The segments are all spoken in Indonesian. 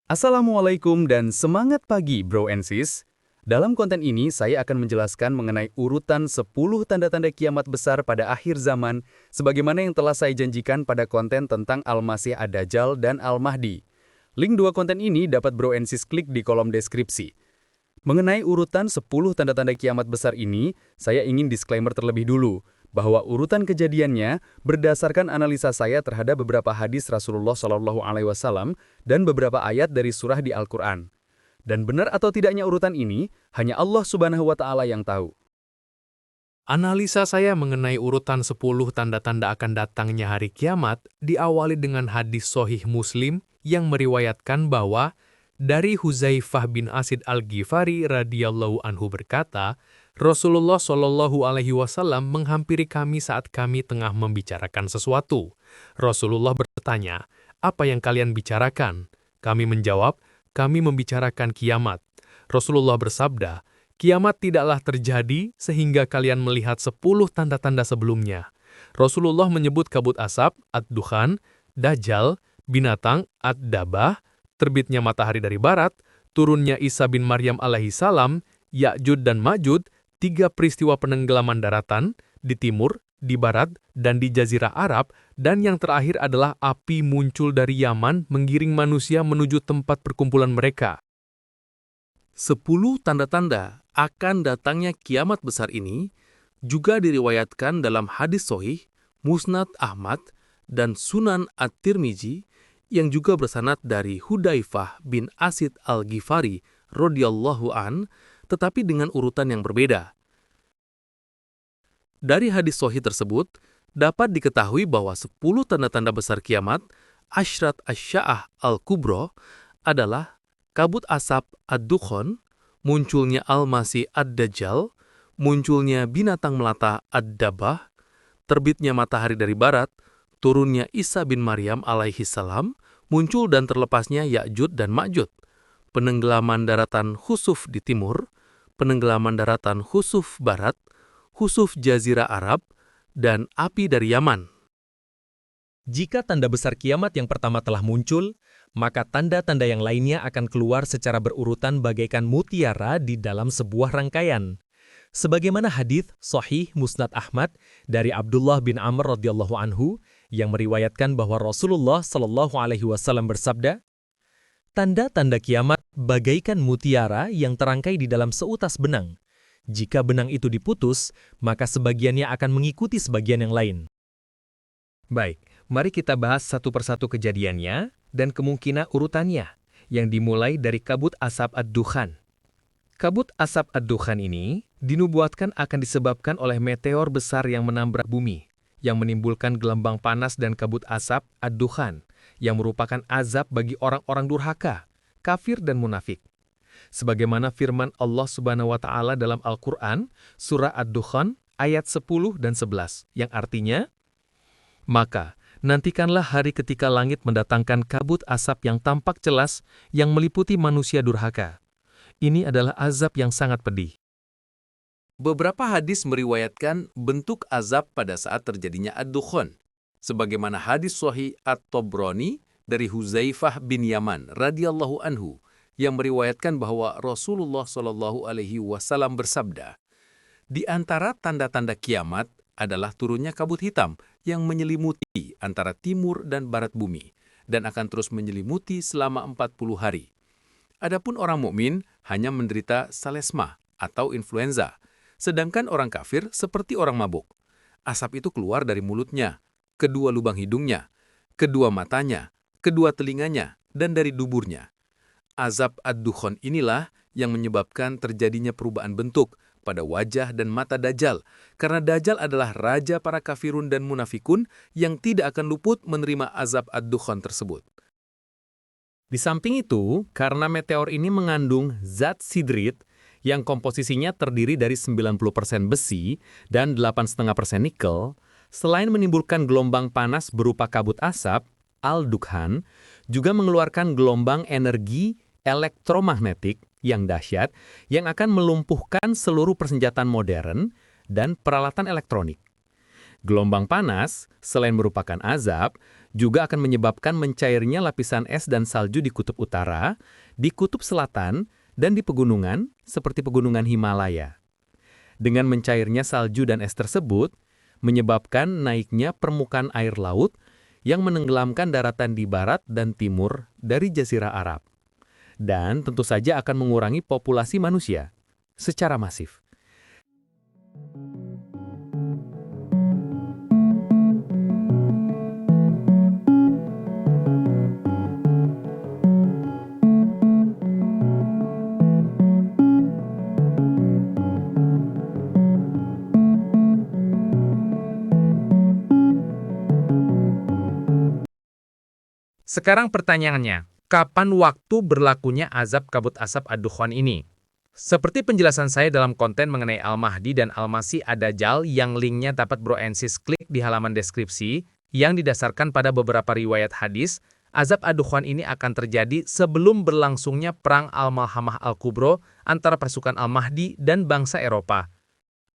Assalamualaikum dan semangat pagi bro and sis. Dalam konten ini saya akan menjelaskan mengenai urutan 10 tanda-tanda kiamat besar pada akhir zaman sebagaimana yang telah saya janjikan pada konten tentang Al-Masih Ad-Dajjal dan Al-Mahdi. Link dua konten ini dapat bro and sis klik di kolom deskripsi. Mengenai urutan 10 tanda-tanda kiamat besar ini, saya ingin disclaimer terlebih dulu bahwa urutan kejadiannya berdasarkan analisa saya terhadap beberapa hadis Rasulullah SAW dan beberapa ayat dari surah di Al-Quran. Dan benar atau tidaknya urutan ini, hanya Allah Subhanahu wa Ta'ala yang tahu. Analisa saya mengenai urutan 10 tanda-tanda akan datangnya hari kiamat diawali dengan hadis Sahih Muslim yang meriwayatkan bahwa dari Huzaifah bin Asid Al-Ghifari radhiyallahu anhu berkata, Rasulullah Shallallahu alaihi wasallam menghampiri kami saat kami tengah membicarakan sesuatu. Rasulullah bertanya, "Apa yang kalian bicarakan?" Kami menjawab, "Kami membicarakan kiamat." Rasulullah bersabda, "Kiamat tidaklah terjadi sehingga kalian melihat 10 tanda-tanda sebelumnya." Rasulullah menyebut kabut asap, ad-dukhan, dajjal, binatang, ad-dabah, terbitnya matahari dari barat, turunnya Isa bin Maryam alaihi salam, Ya'jud dan Ma'jud, 3 peristiwa penenggelaman daratan, di timur, di barat, dan di Jazirah Arab, dan yang terakhir adalah api muncul dari Yaman menggiring manusia menuju tempat perkumpulan mereka. 10 tanda-tanda akan datangnya kiamat besar ini juga diriwayatkan dalam hadis Sahih, Musnad Ahmad, dan Sunan At-Tirmizi yang juga bersanad dari Hudzaifah bin Asid Al-Ghifari radhiyallahu an, tetapi dengan urutan yang berbeda. Dari hadis Sahih tersebut, dapat diketahui bahwa 10 tanda-tanda besar kiamat, Asyrat Asy-Sya'ah Al-Kubra, adalah kabut asap ad-dukhan, munculnya Al-Masih Ad-Dajjal, munculnya binatang melata ad-dabah, terbitnya matahari dari barat, turunnya Isa bin Maryam alaihi salam, muncul dan terlepasnya Ya'jud dan Ma'jud, penenggelaman daratan khusuf di timur, penenggelaman daratan khusuf barat, khusuf Jazirah Arab, dan api dari Yaman. Jika tanda besar kiamat yang pertama telah muncul, maka tanda-tanda yang lainnya akan keluar secara berurutan bagaikan mutiara di dalam sebuah rangkaian. Sebagaimana hadits Sahih Musnad Ahmad dari Abdullah bin Amr radhiyallahu anhu yang meriwayatkan bahwa Rasulullah Shallallahu alaihi wasallam bersabda, "Tanda-tanda kiamat bagaikan mutiara yang terangkai di dalam seutas benang. Jika benang itu diputus, maka sebagiannya akan mengikuti sebagian yang lain." Baik, mari kita bahas satu persatu kejadiannya dan kemungkinan urutannya, yang dimulai dari kabut asap ad-dukhan. Kabut asap ad-dukhan ini dinubuatkan akan disebabkan oleh meteor besar yang menabrak bumi, yang menimbulkan gelombang panas dan kabut asap ad-dukhan, yang merupakan azab bagi orang-orang durhaka, kafir dan munafik. Sebagaimana firman Allah Subhanahu wa Ta'ala dalam Al-Quran, surah Ad-Dukhan ayat 10 dan 11, yang artinya, "Maka nantikanlah hari ketika langit mendatangkan kabut asap yang tampak jelas yang meliputi manusia durhaka. Ini adalah azab yang sangat pedih." Beberapa hadis meriwayatkan bentuk azab pada saat terjadinya ad-dukhan, sebagaimana hadis Sahih At-Tabrani dari Huzaifah bin Yaman radhiyallahu anhu yang meriwayatkan bahwa Rasulullah Shallallahu alaihi wasallam bersabda, "Di antara tanda-tanda kiamat adalah turunnya kabut hitam yang menyelimuti antara timur dan barat bumi dan akan terus menyelimuti selama 40 hari. Adapun orang mukmin hanya menderita salesma atau influenza, sedangkan orang kafir seperti orang mabuk. Asap itu keluar dari mulutnya, kedua lubang hidungnya, kedua matanya, kedua telinganya, dan dari duburnya. Azab ad-dukhan inilah yang menyebabkan terjadinya perubahan bentuk pada wajah dan mata Dajjal, karena Dajjal adalah raja para kafirun dan munafikun yang tidak akan luput menerima azab ad-dukhan tersebut." Di samping itu, karena meteor ini mengandung zat sidrit yang komposisinya terdiri dari 90% besi dan 8,5% nikel, selain menimbulkan gelombang panas berupa kabut asap, al-dukhan juga mengeluarkan gelombang energi elektromagnetik yang dahsyat yang akan melumpuhkan seluruh persenjataan modern dan peralatan elektronik. Gelombang panas, selain merupakan azab, juga akan menyebabkan mencairnya lapisan es dan salju di kutub utara, di kutub selatan, dan di pegunungan, seperti pegunungan Himalaya. Dengan mencairnya salju dan es tersebut, menyebabkan naiknya permukaan air laut yang menenggelamkan daratan di barat dan timur dari Jazirah Arab. Dan tentu saja akan mengurangi populasi manusia secara masif. Sekarang pertanyaannya, kapan waktu berlakunya azab kabut asap ad-Dukhan ini? Seperti penjelasan saya dalam konten mengenai Al-Mahdi dan Al-Masih ad-Dajjal yang linknya dapat Bro and Sis klik di halaman deskripsi, yang didasarkan pada beberapa riwayat hadis, azab ad-Dukhan ini akan terjadi sebelum berlangsungnya Perang Al-Malhamah Al-Kubro antara pasukan Al-Mahdi dan bangsa Eropa.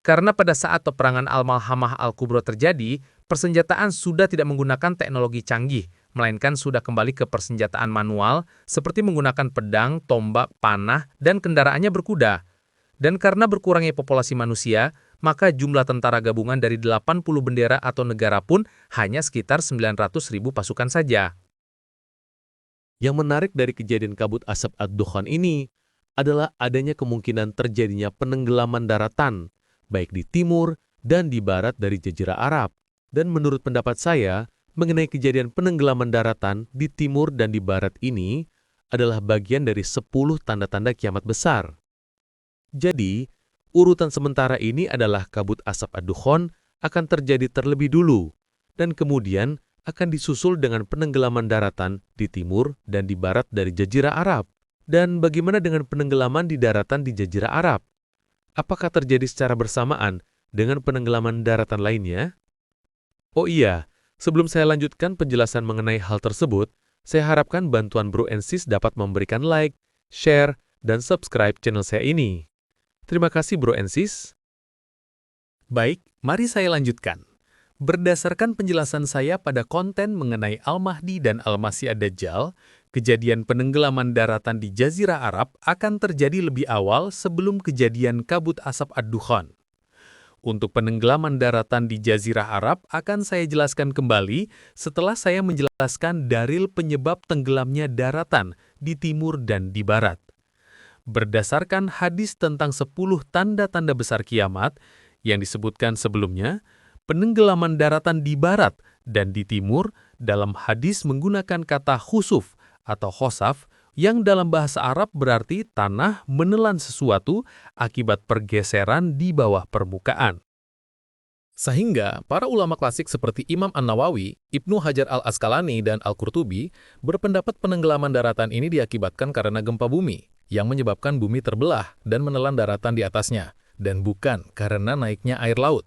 Karena pada saat peperangan Al-Malhamah Al-Kubro terjadi, persenjataan sudah tidak menggunakan teknologi canggih, melainkan sudah kembali ke persenjataan manual seperti menggunakan pedang, tombak, panah, dan kendaraannya berkuda. Dan karena berkurangnya populasi manusia, maka jumlah tentara gabungan dari 80 bendera atau negara pun hanya sekitar 900.000 pasukan saja. Yang menarik dari kejadian kabut asap ad-Dukhan ini adalah adanya kemungkinan terjadinya penenggelaman daratan, baik di timur dan di barat dari Jazirah Arab. Dan menurut pendapat saya, mengenai kejadian penenggelaman daratan di timur dan di barat ini adalah bagian dari 10 tanda-tanda kiamat besar. Jadi, urutan sementara ini adalah kabut asap ad-Dukhan akan terjadi terlebih dulu, dan kemudian akan disusul dengan penenggelaman daratan di timur dan di barat dari Jazirah Arab. Dan bagaimana dengan penenggelaman di daratan di Jazirah Arab? Apakah terjadi secara bersamaan dengan penenggelaman daratan lainnya? Oh iya, sebelum saya lanjutkan penjelasan mengenai hal tersebut, saya harapkan bantuan Bro and Sis dapat memberikan like, share, dan subscribe channel saya ini. Terima kasih Bro and Sis. Baik, mari saya lanjutkan. Berdasarkan penjelasan saya pada konten mengenai Al-Mahdi dan Al-Masih ad-Dajjal, kejadian penenggelaman daratan di Jazirah Arab akan terjadi lebih awal sebelum kejadian kabut asap ad-Dukhan. Untuk penenggelaman daratan di Jazirah Arab akan saya jelaskan kembali setelah saya menjelaskan dalil penyebab tenggelamnya daratan di timur dan di barat. Berdasarkan hadis tentang 10 tanda-tanda besar kiamat yang disebutkan sebelumnya, penenggelaman daratan di barat dan di timur dalam hadis menggunakan kata khusuf atau khosaf yang dalam bahasa Arab berarti tanah menelan sesuatu akibat pergeseran di bawah permukaan. Sehingga, para ulama klasik seperti Imam An-Nawawi, Ibnu Hajar al-Asqalani, dan Al-Qurtubi berpendapat penenggelaman daratan ini diakibatkan karena gempa bumi, yang menyebabkan bumi terbelah dan menelan daratan di atasnya, dan bukan karena naiknya air laut.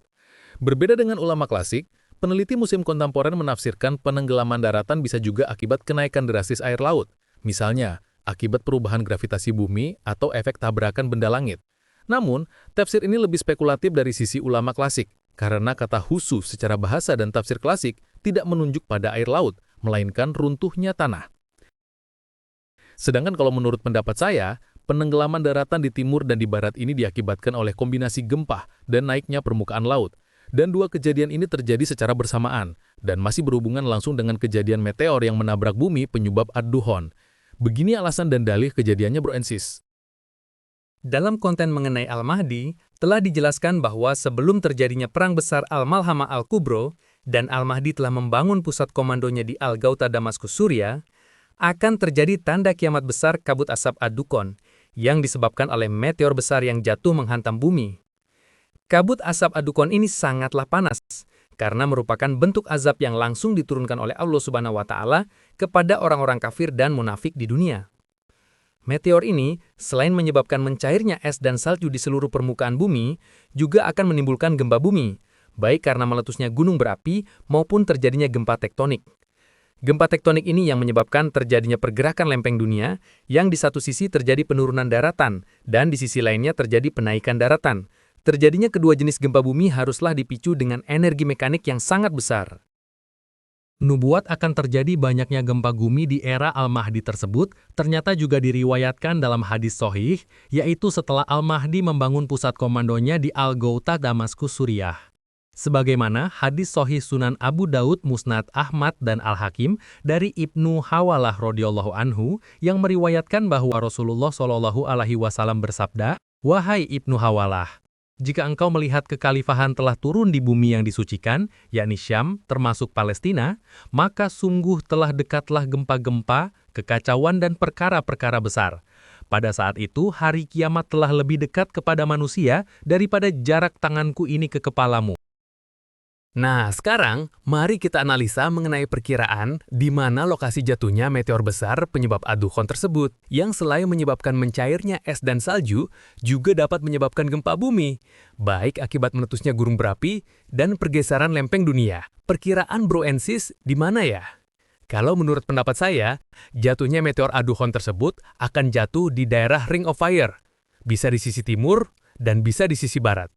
Berbeda dengan ulama klasik, peneliti musim kontemporer menafsirkan penenggelaman daratan bisa juga akibat kenaikan drastis air laut, misalnya akibat perubahan gravitasi bumi atau efek tabrakan benda langit. Namun, tafsir ini lebih spekulatif dari sisi ulama klasik, karena kata khusuf secara bahasa dan tafsir klasik tidak menunjuk pada air laut, melainkan runtuhnya tanah. Sedangkan kalau menurut pendapat saya, penenggelaman daratan di timur dan di barat ini diakibatkan oleh kombinasi gempa dan naiknya permukaan laut. Dan dua kejadian ini terjadi secara bersamaan, dan masih berhubungan langsung dengan kejadian meteor yang menabrak bumi penyebab ad-Dukhan. Begini alasan dan dalih kejadiannya Bro and Sis. Dalam konten mengenai Al-Mahdi, telah dijelaskan bahwa sebelum terjadinya Perang Besar Al-Malhamah Al-Kubro dan Al-Mahdi telah membangun pusat komandonya di Al-Ghauta Damaskus Suria, akan terjadi tanda kiamat besar kabut asap ad-Dukhan yang disebabkan oleh meteor besar yang jatuh menghantam bumi. Kabut asap ad-Dukhan ini sangatlah panas karena merupakan bentuk azab yang langsung diturunkan oleh Allah Subhanahu wa Ta'ala kepada orang-orang kafir dan munafik di dunia. Meteor ini, selain menyebabkan mencairnya es dan salju di seluruh permukaan bumi, juga akan menimbulkan gempa bumi, baik karena meletusnya gunung berapi maupun terjadinya gempa tektonik. Gempa tektonik ini yang menyebabkan terjadinya pergerakan lempeng dunia, yang di satu sisi terjadi penurunan daratan, dan di sisi lainnya terjadi penaikan daratan. Terjadinya kedua jenis gempa bumi haruslah dipicu dengan energi mekanik yang sangat besar. Nubuat akan terjadi banyaknya gempa bumi di era Al-Mahdi tersebut ternyata juga diriwayatkan dalam hadis sahih, yaitu setelah Al-Mahdi membangun pusat komandonya di Al-Ghouta, Damaskus, Suriah. Sebagaimana hadis sahih Sunan Abu Daud, Musnad Ahmad, dan Al-Hakim dari Ibnu Hawalah radhiyallahu anhu yang meriwayatkan bahwa Rasulullah Shallallahu alaihi wasallam bersabda, "Wahai Ibnu Hawalah, jika engkau melihat kekhalifahan telah turun di bumi yang disucikan, yakni Syam, termasuk Palestina, maka sungguh telah dekatlah gempa-gempa, kekacauan dan perkara-perkara besar. Pada saat itu, hari kiamat telah lebih dekat kepada manusia daripada jarak tanganku ini ke kepalamu." Nah, sekarang mari kita analisa mengenai perkiraan di mana lokasi jatuhnya meteor besar penyebab Ad-Dukhon tersebut, yang selain menyebabkan mencairnya es dan salju, juga dapat menyebabkan gempa bumi, baik akibat meletusnya gunung berapi dan pergeseran lempeng dunia. Perkiraan Bro and Sis di mana ya? Kalau menurut pendapat saya, jatuhnya meteor Ad-Dukhon tersebut akan jatuh di daerah Ring of Fire, bisa di sisi timur dan bisa di sisi barat.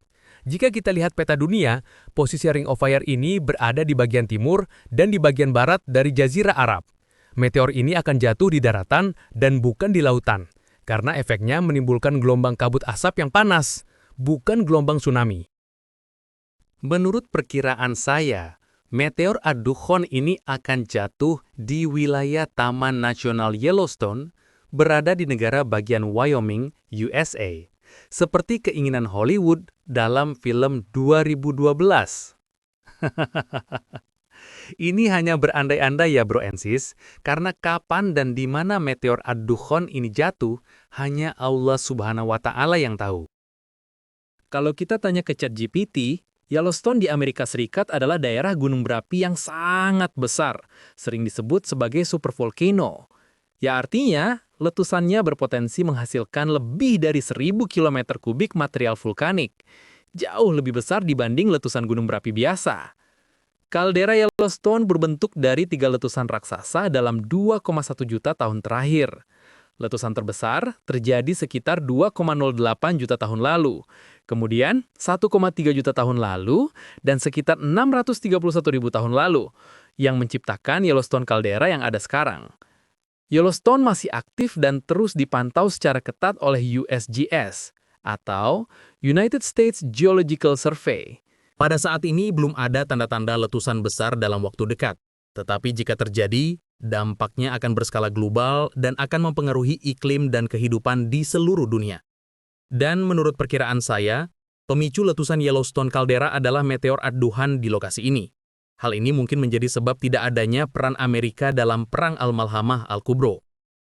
Jika kita lihat peta dunia, posisi Ring of Fire ini berada di bagian timur dan di bagian barat dari Jazirah Arab. Meteor ini akan jatuh di daratan dan bukan di lautan, karena efeknya menimbulkan gelombang kabut asap yang panas, bukan gelombang tsunami. Menurut perkiraan saya, meteor Ad-Dukhon ini akan jatuh di wilayah Taman Nasional Yellowstone, berada di negara bagian Wyoming, USA. Seperti keinginan Hollywood dalam film 2012. Ini hanya berandai-andai ya Bro and Sis, karena kapan dan di mana meteor Ad-Dukhon ini jatuh, hanya Allah Subhanahu wa Ta'ala yang tahu. Kalau kita tanya ke ChatGPT, Yellowstone di Amerika Serikat adalah daerah gunung berapi yang sangat besar, sering disebut sebagai supervolcano. Ya artinya, letusannya berpotensi menghasilkan lebih dari 1000 km kubik material vulkanik. Jauh lebih besar dibanding letusan gunung berapi biasa. Kaldera Yellowstone berbentuk dari 3 letusan raksasa dalam 2,1 juta tahun terakhir. Letusan terbesar terjadi sekitar 2,08 juta tahun lalu, kemudian 1,3 juta tahun lalu, dan sekitar 631.000 tahun lalu, yang menciptakan Yellowstone Caldera yang ada sekarang. Yellowstone masih aktif dan terus dipantau secara ketat oleh USGS, atau United States Geological Survey. Pada saat ini belum ada tanda-tanda letusan besar dalam waktu dekat. Tetapi jika terjadi, dampaknya akan berskala global dan akan mempengaruhi iklim dan kehidupan di seluruh dunia. Dan menurut perkiraan saya, pemicu letusan Yellowstone Caldera adalah meteor Ad-Dukhon di lokasi ini. Hal ini mungkin menjadi sebab tidak adanya peran Amerika dalam Perang Al-Malhamah Al-Kubro.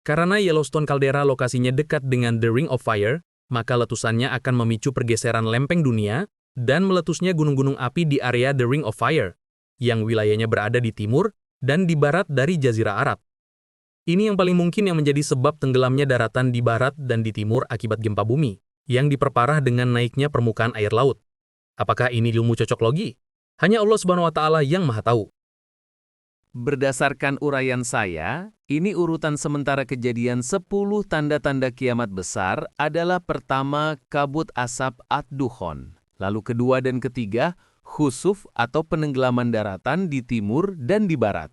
Karena Yellowstone Caldera lokasinya dekat dengan The Ring of Fire, maka letusannya akan memicu pergeseran lempeng dunia dan meletusnya gunung-gunung api di area The Ring of Fire, yang wilayahnya berada di timur dan di barat dari Jazirah Arab. Ini yang paling mungkin yang menjadi sebab tenggelamnya daratan di barat dan di timur akibat gempa bumi, yang diperparah dengan naiknya permukaan air laut. Apakah ini ilmu cocok logi? Hanya Allah Subhanahu wa Ta'ala yang Maha Tahu. Berdasarkan uraian saya, ini urutan sementara kejadian 10 tanda-tanda kiamat besar adalah pertama kabut asap Ad-Dukhon, lalu kedua dan ketiga khusuf atau penenggelaman daratan di timur dan di barat.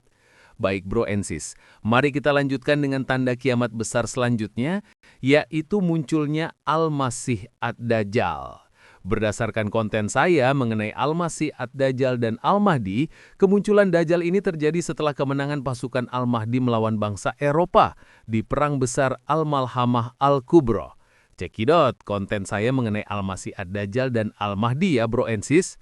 Baik Bro and Sis, mari kita lanjutkan dengan tanda kiamat besar selanjutnya, yaitu munculnya Al-Masih Ad-Dajjal. Berdasarkan konten saya mengenai Al-Masih Ad-Dajjal dan Al-Mahdi, kemunculan Dajjal ini terjadi setelah kemenangan pasukan Al-Mahdi melawan bangsa Eropa di Perang Besar Al-Malhamah Al-Kubro. Cekidot konten saya mengenai Al-Masih Ad-Dajjal dan Al-Mahdi ya Bro and Sis.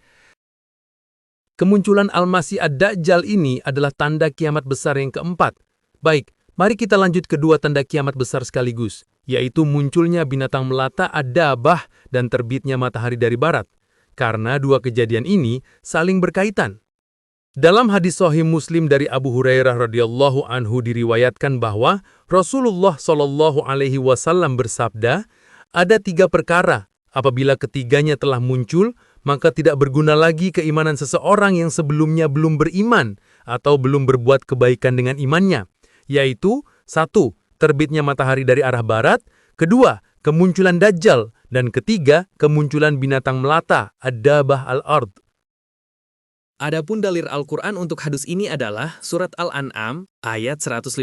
Kemunculan Al-Masih Ad-Dajjal ini adalah tanda kiamat besar yang keempat. Baik, mari kita lanjut kedua tanda kiamat besar sekaligus, yaitu munculnya binatang melata Ad-Dabah dan terbitnya matahari dari barat. Karena dua kejadian ini saling berkaitan. Dalam hadis Sahih Muslim dari Abu Hurairah radhiyallahu anhu diriwayatkan bahwa Rasulullah Shallallahu alaihi wasallam bersabda, ada 3 perkara, apabila ketiganya telah muncul, maka tidak berguna lagi keimanan seseorang yang sebelumnya belum beriman atau belum berbuat kebaikan dengan imannya, yaitu 1. Terbitnya matahari dari arah barat, 2. Kemunculan Dajjal, Dan ketiga, kemunculan binatang melata, ad-dabbah al-ard. Adapun dalil Al-Quran untuk hadis ini adalah Surat Al-An'am ayat 158,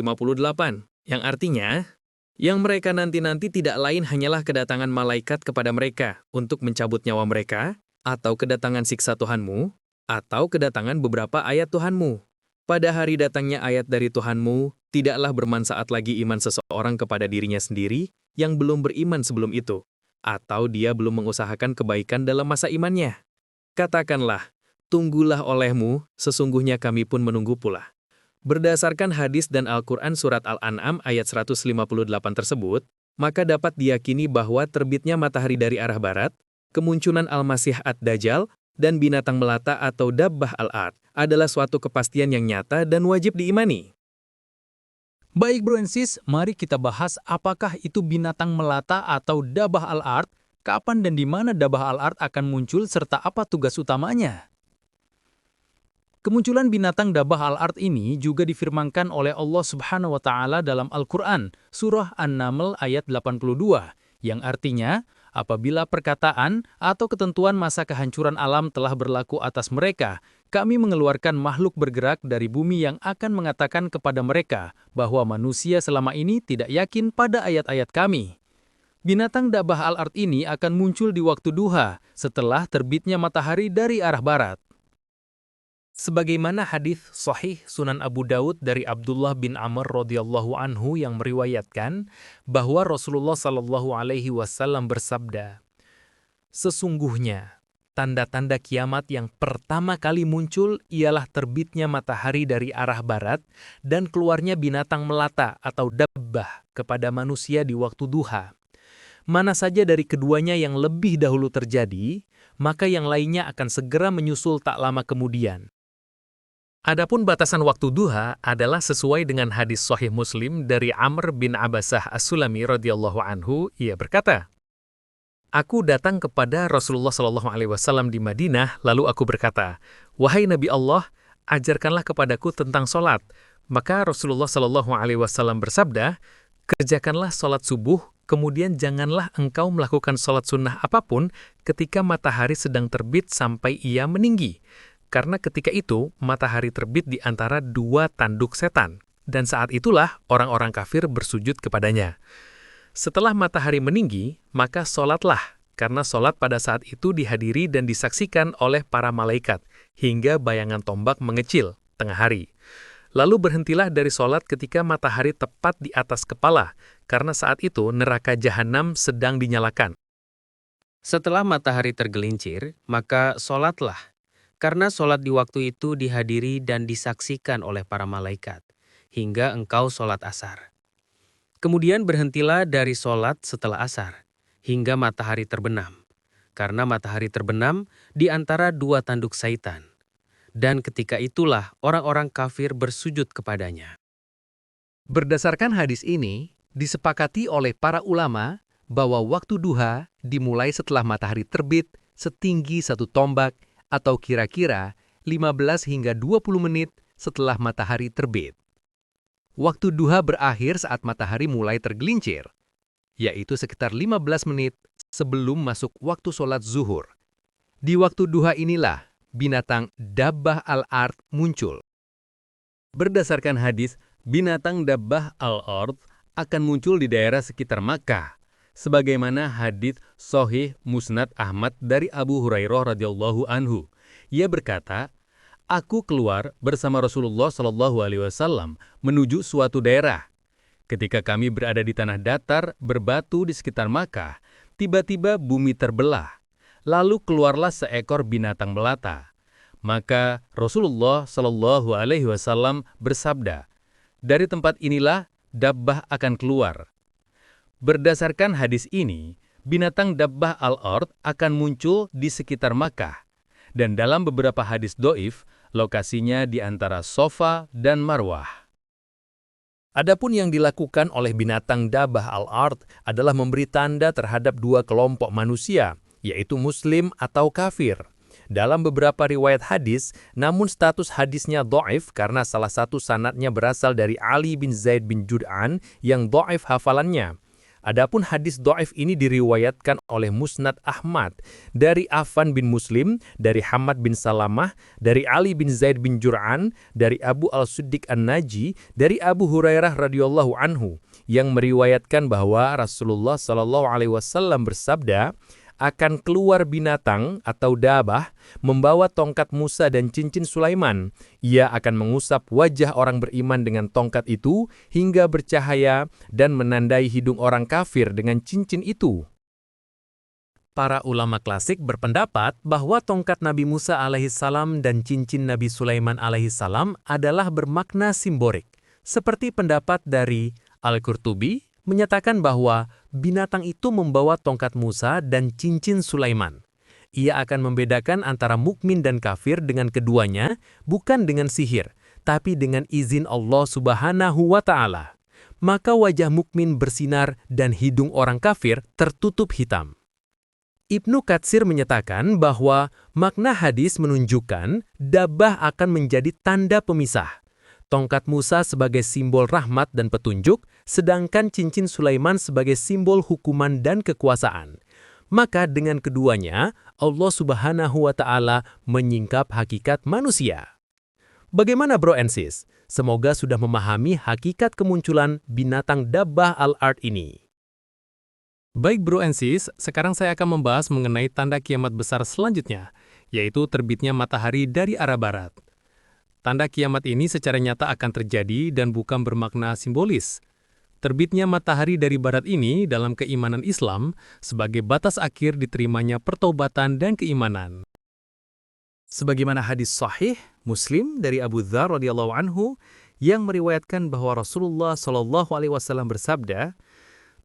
yang artinya, yang mereka nanti-nanti tidak lain hanyalah kedatangan malaikat kepada mereka untuk mencabut nyawa mereka, atau kedatangan siksa Tuhanmu, atau kedatangan beberapa ayat Tuhanmu. Pada hari datangnya ayat dari Tuhanmu, tidaklah bermanfaat lagi iman seseorang kepada dirinya sendiri yang belum beriman sebelum itu, atau dia belum mengusahakan kebaikan dalam masa imannya. Katakanlah, tunggulah olehmu, sesungguhnya kami pun menunggu pula. Berdasarkan hadis dan Al-Quran Surat Al-An'am ayat 158 tersebut, maka dapat diyakini bahwa terbitnya matahari dari arah barat, kemunculan Al-Masih Ad-Dajjal, dan binatang melata atau dabbah al-ard adalah suatu kepastian yang nyata dan wajib diimani. Baik bro and sis, mari kita bahas apakah itu binatang melata atau dabbah al-ard, kapan dan di mana dabbah al-ard akan muncul serta apa tugas utamanya. Kemunculan binatang dabbah al-ard ini juga difirmankan oleh Allah Subhanahu wa taala dalam Al-Qur'an, surah An-Naml ayat 82, yang artinya, apabila perkataan atau ketentuan masa kehancuran alam telah berlaku atas mereka, kami mengeluarkan makhluk bergerak dari bumi yang akan mengatakan kepada mereka bahwa manusia selama ini tidak yakin pada ayat-ayat kami. Binatang dabbah al-ard ini akan muncul di waktu duha, setelah terbitnya matahari dari arah barat. Sebagaimana hadis Sahih Sunan Abu Daud dari Abdullah bin Amr radhiyallahu anhu yang meriwayatkan bahwa Rasulullah Shallallahu Alaihi Wasallam bersabda, "Sesungguhnya tanda-tanda kiamat yang pertama kali muncul ialah terbitnya matahari dari arah barat dan keluarnya binatang melata atau dabbah kepada manusia di waktu duha. Mana saja dari keduanya yang lebih dahulu terjadi, maka yang lainnya akan segera menyusul tak lama kemudian." Adapun batasan waktu duha adalah sesuai dengan hadis Sahih Muslim dari Amr bin Abbasah As-Sulami radhiyallahu anhu. Ia berkata, "Aku datang kepada Rasulullah Shallallahu Alaihi Wasallam di Madinah, lalu aku berkata, 'Wahai Nabi Allah, ajarkanlah kepadaku tentang solat.' Maka Rasulullah Shallallahu Alaihi Wasallam bersabda, 'Kerjakanlah solat subuh, kemudian janganlah engkau melakukan solat sunnah apapun ketika matahari sedang terbit sampai ia meninggi. Karena ketika itu, matahari terbit di antara dua tanduk setan, dan saat itulah orang-orang kafir bersujud kepadanya. Setelah matahari meninggi, maka solatlah, karena solat pada saat itu dihadiri dan disaksikan oleh para malaikat, hingga bayangan tombak mengecil tengah hari. Lalu berhentilah dari solat ketika matahari tepat di atas kepala, karena saat itu neraka jahanam sedang dinyalakan. Setelah matahari tergelincir, maka solatlah. Karena solat di waktu itu dihadiri dan disaksikan oleh para malaikat, hingga engkau solat asar. Kemudian berhentilah dari solat setelah asar, hingga matahari terbenam. Karena matahari terbenam di antara dua tanduk syaitan. Dan ketika itulah orang-orang kafir bersujud kepadanya." Berdasarkan hadis ini, disepakati oleh para ulama bahwa waktu duha dimulai setelah matahari terbit setinggi satu tombak atau kira-kira 15 hingga 20 menit setelah matahari terbit. Waktu duha berakhir saat matahari mulai tergelincir, yaitu sekitar 15 menit sebelum masuk waktu sholat zuhur. Di waktu duha inilah binatang dabbah al-ard muncul. Berdasarkan hadis, binatang dabbah al-ard akan muncul di daerah sekitar Makkah, sebagaimana hadis Sahih Musnad Ahmad dari Abu Hurairah radhiyallahu anhu. Ia berkata, "Aku keluar bersama Rasulullah Shallallahu Alaihi Wasallam menuju suatu daerah. Ketika kami berada di tanah datar berbatu di sekitar Makkah, tiba-tiba bumi terbelah. Lalu keluarlah seekor binatang melata. Maka Rasulullah Shallallahu Alaihi Wasallam bersabda, 'Dari tempat inilah dabbah akan keluar.' Berdasarkan hadis ini, binatang dabbah al-ard akan muncul di sekitar Makkah. Dan dalam beberapa hadis doif, lokasinya di antara Safa dan Marwah. Adapun yang dilakukan oleh binatang dabbah al-ard adalah memberi tanda terhadap dua kelompok manusia, yaitu muslim atau kafir. Dalam beberapa riwayat hadis, namun status hadisnya dhaif karena salah satu sanadnya berasal dari Ali bin Zaid bin Jud'an yang dhaif hafalannya. Adapun hadis dhaif ini diriwayatkan oleh Musnad Ahmad dari Affan bin Muslim, dari Hamad bin Salamah, dari Ali bin Zaid bin Jur'an, dari Abu Al-Siddiq An-Naji, dari Abu Hurairah radhiyallahu anhu yang meriwayatkan bahwa Rasulullah shallallahu alaihi wasallam bersabda, akan keluar binatang atau dabah membawa tongkat Musa dan cincin Sulaiman. Ia akan mengusap wajah orang beriman dengan tongkat itu hingga bercahaya dan menandai hidung orang kafir dengan cincin itu. Para ulama klasik berpendapat bahwa tongkat Nabi Musa alaihissalam dan cincin Nabi Sulaiman alaihissalam adalah bermakna simbolik, seperti pendapat dari Al-Qurtubi menyatakan bahwa binatang itu membawa tongkat Musa dan cincin Sulaiman. Ia akan membedakan antara mukmin dan kafir dengan keduanya, bukan dengan sihir, tapi dengan izin Allah Subhanahu wa Ta'ala. Maka wajah mukmin bersinar dan hidung orang kafir tertutup hitam. Ibnu Katsir menyatakan bahwa makna hadis menunjukkan dabah akan menjadi tanda pemisah. Tongkat Musa sebagai simbol rahmat dan petunjuk, sedangkan cincin Sulaiman sebagai simbol hukuman dan kekuasaan. Maka dengan keduanya, Allah Subhanahu wa Ta'ala menyingkap hakikat manusia. Bagaimana bro and sis? Semoga sudah memahami hakikat kemunculan binatang dabbah al-ard ini. Baik bro and sis, sekarang saya akan membahas mengenai tanda kiamat besar selanjutnya, yaitu terbitnya matahari dari arah barat. Tanda kiamat ini secara nyata akan terjadi dan bukan bermakna simbolis. Terbitnya matahari dari barat ini dalam keimanan Islam sebagai batas akhir diterimanya pertaubatan dan keimanan. Sebagaimana hadis sahih Muslim dari Abu Dzar radhiyallahu anhu yang meriwayatkan bahwa Rasulullah shallallahu alaihi wasallam bersabda,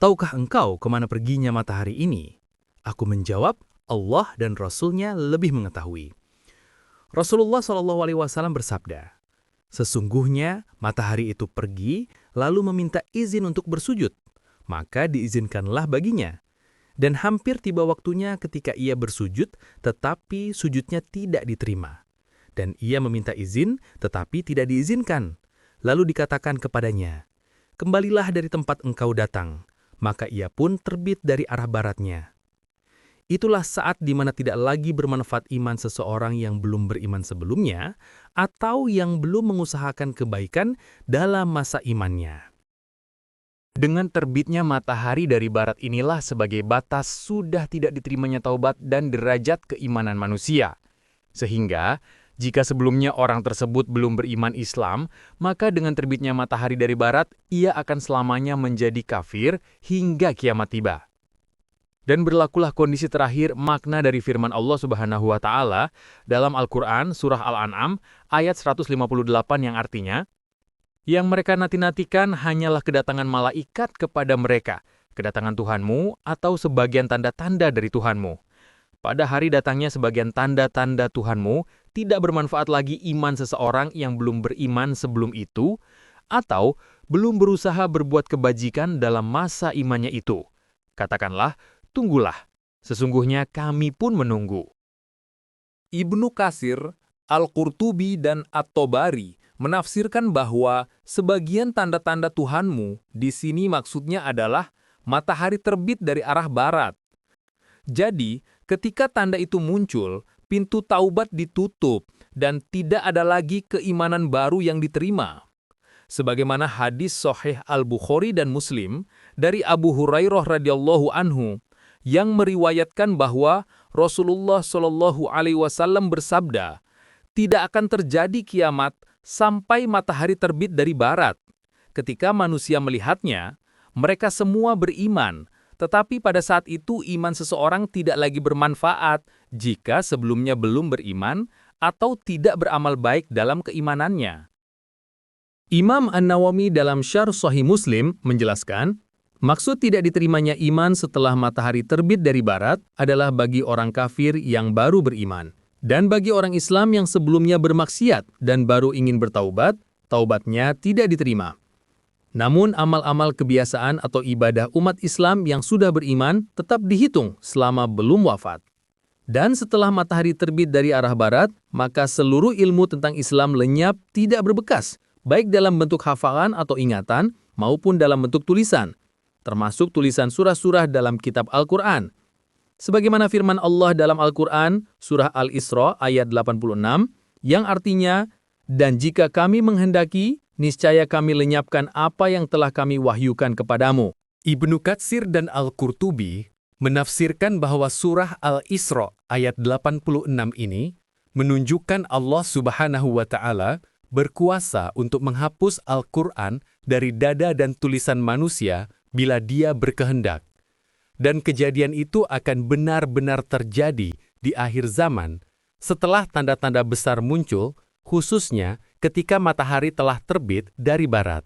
"Tahukah engkau kemana perginya matahari ini?" Aku menjawab, Allah dan Rasulnya lebih mengetahui. Rasulullah SAW bersabda, sesungguhnya matahari itu pergi lalu meminta izin untuk bersujud, maka diizinkanlah baginya. Dan hampir tiba waktunya ketika ia bersujud, tetapi sujudnya tidak diterima. Dan ia meminta izin, tetapi tidak diizinkan. Lalu dikatakan kepadanya, kembalilah dari tempat engkau datang. Maka ia pun terbit dari arah baratnya. Itulah saat di mana tidak lagi bermanfaat iman seseorang yang belum beriman sebelumnya atau yang belum mengusahakan kebaikan dalam masa imannya. Dengan terbitnya matahari dari barat inilah sebagai batas sudah tidak diterimanya taubat dan derajat keimanan manusia. Sehingga, jika sebelumnya orang tersebut belum beriman Islam, maka dengan terbitnya matahari dari barat, ia akan selamanya menjadi kafir hingga kiamat tiba. Dan berlakulah kondisi terakhir makna dari firman Allah Subhanahu wa Ta'ala dalam Al-Quran Surah Al-An'am ayat 158 yang artinya, yang mereka nanti-nantikan hanyalah kedatangan malaikat kepada mereka, kedatangan Tuhanmu atau sebagian tanda-tanda dari Tuhanmu. Pada hari datangnya sebagian tanda-tanda Tuhanmu tidak bermanfaat lagi iman seseorang yang belum beriman sebelum itu, atau belum berusaha berbuat kebajikan dalam masa imannya itu. Katakanlah, tunggulah, sesungguhnya kami pun menunggu. Ibnu Katsir, Al-Qurtubi, dan At-Tabari menafsirkan bahwa sebagian tanda-tanda Tuhanmu di sini maksudnya adalah matahari terbit dari arah barat. Jadi, ketika tanda itu muncul, pintu taubat ditutup dan tidak ada lagi keimanan baru yang diterima. Sebagaimana hadis Sahih Al-Bukhari dan Muslim dari Abu Hurairah radhiyallahu anhu yang meriwayatkan bahwa Rasulullah Shallallahu alaihi wasallam bersabda, tidak akan terjadi kiamat sampai matahari terbit dari barat. Ketika manusia melihatnya, mereka semua beriman, tetapi pada saat itu iman seseorang tidak lagi bermanfaat jika sebelumnya belum beriman atau tidak beramal baik dalam keimanannya. Imam An-Nawawi dalam Syarh Sahih Muslim menjelaskan, maksud tidak diterimanya iman setelah matahari terbit dari barat adalah bagi orang kafir yang baru beriman. Dan bagi orang Islam yang sebelumnya bermaksiat dan baru ingin bertaubat, taubatnya tidak diterima. Namun amal-amal kebiasaan atau ibadah umat Islam yang sudah beriman tetap dihitung selama belum wafat. Dan setelah matahari terbit dari arah barat, maka seluruh ilmu tentang Islam lenyap tidak berbekas, baik dalam bentuk hafalan atau ingatan maupun dalam bentuk tulisan. termasuk tulisan surah-surah dalam kitab Al-Quran. Sebagaimana firman Allah dalam Al-Quran, surah Al-Isra ayat 86, yang artinya, "Dan jika kami menghendaki, niscaya kami lenyapkan apa yang telah kami wahyukan kepadamu." Ibnu Katsir dan Al-Qurtubi menafsirkan bahwa surah Al-Isra ayat 86 ini menunjukkan Allah Subhanahu wa Ta'ala berkuasa untuk menghapus Al-Quran dari dada dan tulisan manusia bila Dia berkehendak. Dan kejadian itu akan benar-benar terjadi di akhir zaman setelah tanda-tanda besar muncul, khususnya ketika matahari telah terbit dari barat.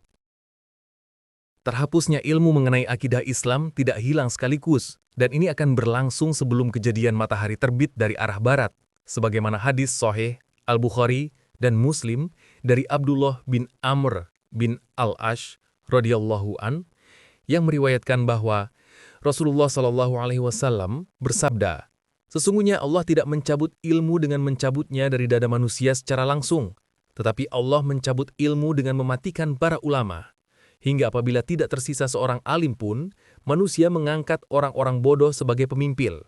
Terhapusnya ilmu mengenai akidah Islam tidak hilang sekaligus, dan ini akan berlangsung sebelum kejadian matahari terbit dari arah barat, sebagaimana hadis Sahih Al-Bukhari dan Muslim dari Abdullah bin Amr bin Al-Ash radhiyallahu an yang meriwayatkan bahwa Rasulullah Shallallahu Alaihi Wasallam bersabda, "Sesungguhnya Allah tidak mencabut ilmu dengan mencabutnya dari dada manusia secara langsung, tetapi Allah mencabut ilmu dengan mematikan para ulama. Hingga apabila tidak tersisa seorang alim pun, manusia mengangkat orang-orang bodoh sebagai pemimpin.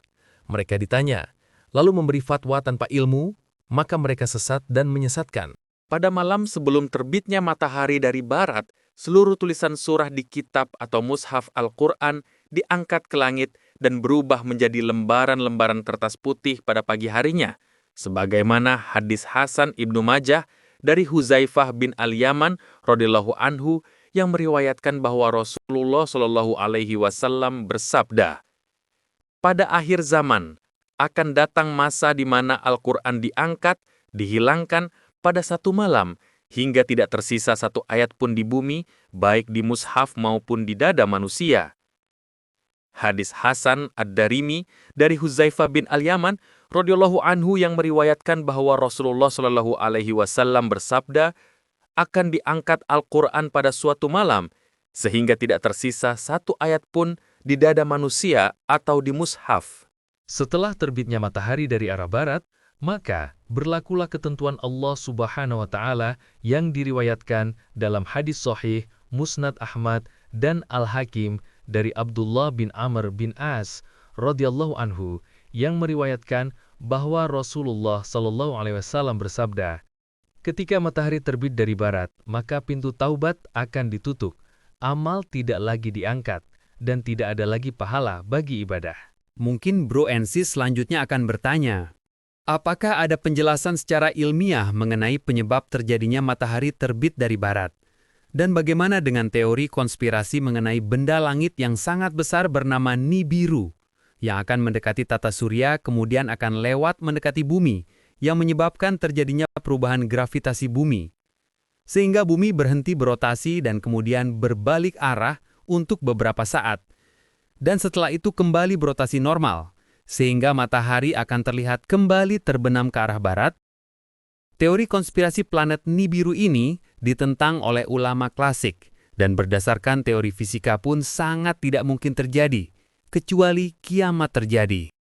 Mereka ditanya, lalu memberi fatwa tanpa ilmu, maka mereka sesat dan menyesatkan." Pada malam sebelum terbitnya matahari dari barat, seluruh tulisan surah di kitab atau mushaf Al-Quran diangkat ke langit dan berubah menjadi lembaran-lembaran kertas putih pada pagi harinya, sebagaimana hadis Hasan Ibnu Majah dari Huzaifah bin Al-Yaman radhiyallahu anhu yang meriwayatkan bahwa Rasulullah Shallallahu Alaihi Wasallam bersabda, "Pada akhir zaman akan datang masa di mana Al-Quran diangkat, dihilangkan pada satu malam, hingga tidak tersisa satu ayat pun di bumi, baik di mushaf maupun di dada manusia." Hadis Hasan Ad-Darimi dari Huzaifah bin Al-Yaman radhiyallahu anhu yang meriwayatkan bahwa Rasulullah Shallallahu Alaihi Wasallam bersabda, akan diangkat Al-Quran pada suatu malam, sehingga tidak tersisa satu ayat pun di dada manusia atau di mushaf. Setelah terbitnya matahari dari arah barat, maka berlakulah ketentuan Allah Subhanahu wa Ta'ala yang diriwayatkan dalam hadis Sahih Musnad Ahmad dan Al-Hakim dari Abdullah bin Amr bin As radhiyallahu anhu yang meriwayatkan bahwa Rasulullah Shallallahu Alaihi Wasallam bersabda, "Ketika matahari terbit dari barat, maka pintu taubat akan ditutup, amal tidak lagi diangkat, dan tidak ada lagi pahala bagi ibadah." Mungkin Bro and Sis selanjutnya akan bertanya, apakah ada penjelasan secara ilmiah mengenai penyebab terjadinya matahari terbit dari barat? Dan bagaimana dengan teori konspirasi mengenai benda langit yang sangat besar bernama Nibiru, yang akan mendekati tata surya kemudian akan lewat mendekati bumi, yang menyebabkan terjadinya perubahan gravitasi bumi, sehingga bumi berhenti berotasi dan kemudian berbalik arah untuk beberapa saat, dan setelah itu kembali berotasi normal, sehingga matahari akan terlihat kembali terbenam ke arah barat? Teori konspirasi planet Nibiru ini ditentang oleh ulama klasik, dan berdasarkan teori fisika pun sangat tidak mungkin terjadi, kecuali kiamat terjadi.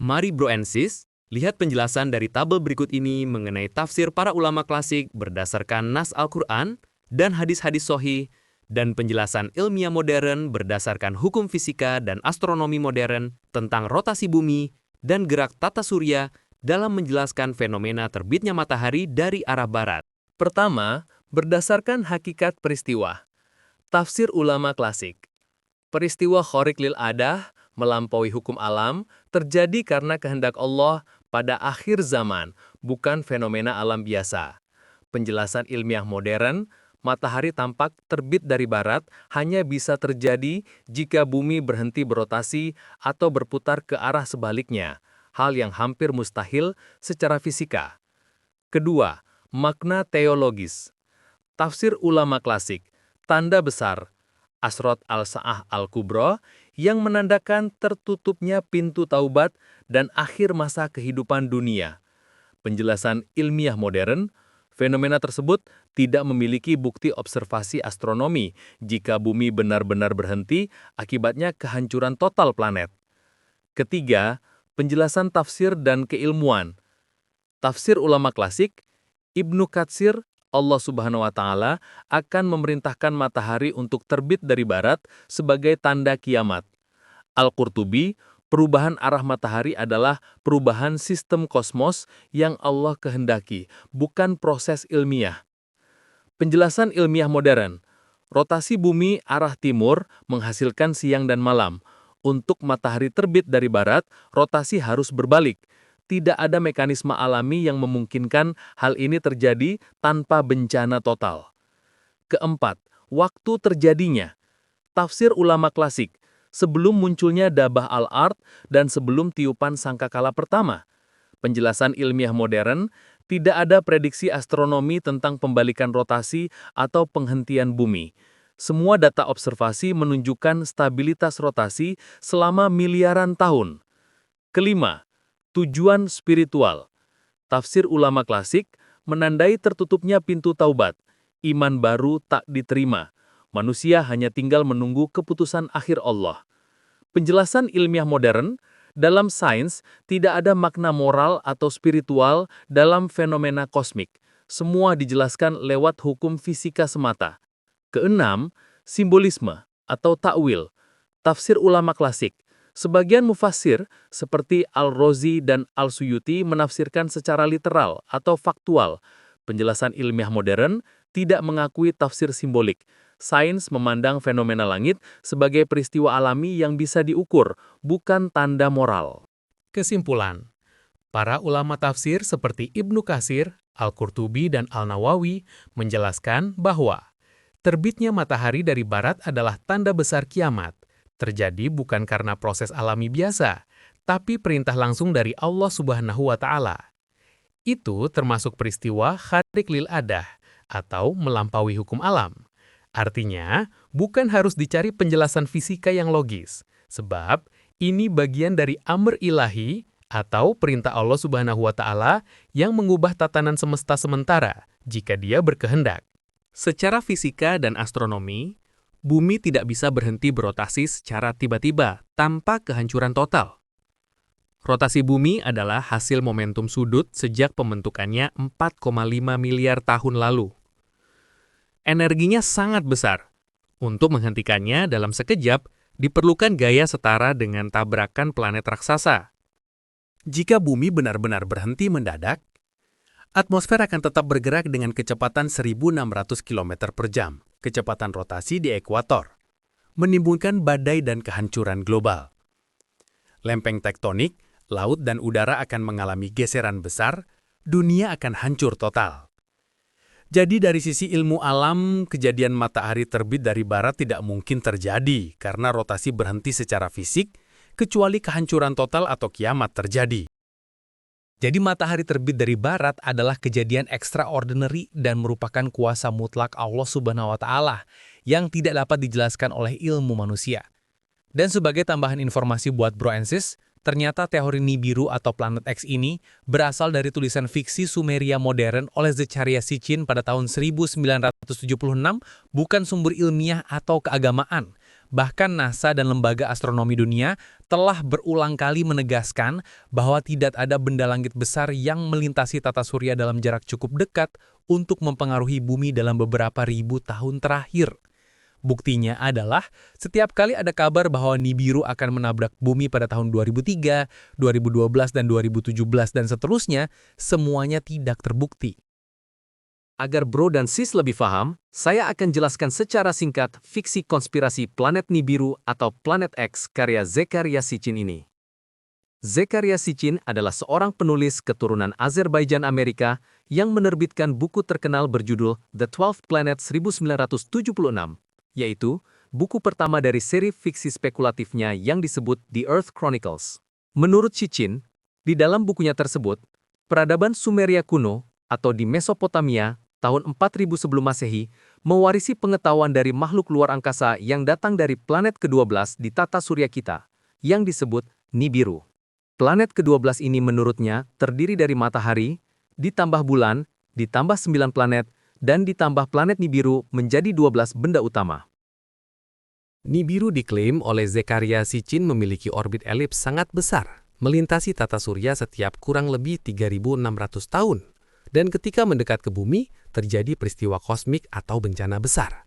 Mari Bro and Sis, lihat penjelasan dari tabel berikut ini mengenai tafsir para ulama klasik berdasarkan nas Al-Quran dan hadis-hadis sahih, dan penjelasan ilmiah modern berdasarkan hukum fisika dan astronomi modern tentang rotasi bumi dan gerak tata surya dalam menjelaskan fenomena terbitnya matahari dari arah barat. Pertama, berdasarkan hakikat peristiwa. Tafsir ulama klasik. Peristiwa Khariq lil Adah, melampaui hukum alam, terjadi karena kehendak Allah pada akhir zaman, bukan fenomena alam biasa. Penjelasan ilmiah modern, matahari tampak terbit dari barat hanya bisa terjadi jika bumi berhenti berotasi atau berputar ke arah sebaliknya, hal yang hampir mustahil secara fisika. Kedua, makna teologis. Tafsir ulama klasik, tanda besar, Asrot al-Sa'ah al-Kubra, yang menandakan tertutupnya pintu taubat dan akhir masa kehidupan dunia. Penjelasan ilmiah modern, fenomena tersebut tidak memiliki bukti observasi astronomi jika bumi benar-benar berhenti akibatnya kehancuran total planet. Ketiga, penjelasan tafsir dan keilmuan. Tafsir ulama klasik, Ibnu Katsir, Allah Subhanahu wa Ta'ala akan memerintahkan matahari untuk terbit dari barat sebagai tanda kiamat. Al-Qurtubi, perubahan arah matahari adalah perubahan sistem kosmos yang Allah kehendaki, bukan proses ilmiah. Penjelasan ilmiah modern. Rotasi bumi arah timur menghasilkan siang dan malam. Untuk matahari terbit dari barat, rotasi harus berbalik. Tidak ada mekanisme alami yang memungkinkan hal ini terjadi tanpa bencana total. Keempat, waktu terjadinya. Tafsir ulama klasik. Sebelum munculnya dabah al-ard dan sebelum tiupan sangkakala pertama. Penjelasan ilmiah modern, tidak ada prediksi astronomi tentang pembalikan rotasi atau penghentian bumi. Semua data observasi menunjukkan stabilitas rotasi selama miliaran tahun. Kelima, tujuan spiritual. Tafsir ulama klasik menandai tertutupnya pintu taubat. Iman baru tak diterima. Manusia hanya tinggal menunggu keputusan akhir Allah. Penjelasan ilmiah modern, dalam sains tidak ada makna moral atau spiritual dalam fenomena kosmik. Semua dijelaskan lewat hukum fisika semata. Keenam, simbolisme atau ta'wil. Tafsir ulama klasik. Sebagian mufassir seperti Al-Razi dan Al-Suyuti menafsirkan secara literal atau faktual. Penjelasan ilmiah modern tidak mengakui tafsir simbolik. Sains memandang fenomena langit sebagai peristiwa alami yang bisa diukur, bukan tanda moral. Kesimpulan, para ulama tafsir seperti Ibnu Katsir, Al-Qurtubi, dan Al-Nawawi menjelaskan bahwa terbitnya matahari dari barat adalah tanda besar kiamat. Terjadi bukan karena proses alami biasa, tapi perintah langsung dari Allah Subhanahu wa Ta'ala. Itu termasuk peristiwa kharik lil adah atau melampaui hukum alam. Artinya, bukan harus dicari penjelasan fisika yang logis, sebab ini bagian dari amr ilahi atau perintah Allah Subhanahu wa Ta'ala yang mengubah tatanan semesta sementara jika Dia berkehendak. Secara fisika dan astronomi, bumi tidak bisa berhenti berotasi secara tiba-tiba tanpa kehancuran total. Rotasi bumi adalah hasil momentum sudut sejak pembentukannya 4,5 miliar tahun lalu. Energinya sangat besar. Untuk menghentikannya dalam sekejap, diperlukan gaya setara dengan tabrakan planet raksasa. Jika bumi benar-benar berhenti mendadak, atmosfer akan tetap bergerak dengan kecepatan 1.600 km per jam, kecepatan rotasi di ekuator, menimbulkan badai dan kehancuran global. Lempeng tektonik, laut dan udara akan mengalami geseran besar, dunia akan hancur total. Jadi dari sisi ilmu alam, kejadian matahari terbit dari barat tidak mungkin terjadi karena rotasi berhenti secara fisik, kecuali kehancuran total atau kiamat terjadi. Jadi matahari terbit dari barat adalah kejadian extraordinary dan merupakan kuasa mutlak Allah Subhanahu wa Ta'ala yang tidak dapat dijelaskan oleh ilmu manusia. Dan sebagai tambahan informasi buat Bro and Sis, ternyata teori Nibiru atau planet X ini berasal dari tulisan fiksi Sumeria modern oleh Zecharia Sitchin pada tahun 1976, bukan sumber ilmiah atau keagamaan. Bahkan NASA dan Lembaga Astronomi Dunia telah berulang kali menegaskan bahwa tidak ada benda langit besar yang melintasi tata surya dalam jarak cukup dekat untuk mempengaruhi bumi dalam beberapa ribu tahun terakhir. Buktinya adalah setiap kali ada kabar bahwa Nibiru akan menabrak bumi pada tahun 2003, 2012, dan 2017 dan seterusnya, semuanya tidak terbukti. Agar Bro dan Sis lebih paham, saya akan jelaskan secara singkat fiksi konspirasi planet Nibiru atau Planet X karya Zecharia Sitchin ini. Zecharia Sitchin adalah seorang penulis keturunan Azerbaijan Amerika yang menerbitkan buku terkenal berjudul The 12th Planet 1976. Yaitu buku pertama dari seri fiksi spekulatifnya yang disebut The Earth Chronicles. Menurut Sitchin, di dalam bukunya tersebut, peradaban Sumeria kuno atau di Mesopotamia tahun 4000 sebelum Masehi mewarisi pengetahuan dari makhluk luar angkasa yang datang dari planet ke-12 di tata surya kita, yang disebut Nibiru. Planet ke-12 ini menurutnya terdiri dari matahari, ditambah bulan, ditambah 9 planet, dan ditambah planet Nibiru menjadi 12 benda utama. Nibiru diklaim oleh Zecharia Sitchin memiliki orbit elips sangat besar, melintasi tata surya setiap kurang lebih 3.600 tahun, dan ketika mendekat ke bumi, terjadi peristiwa kosmik atau bencana besar.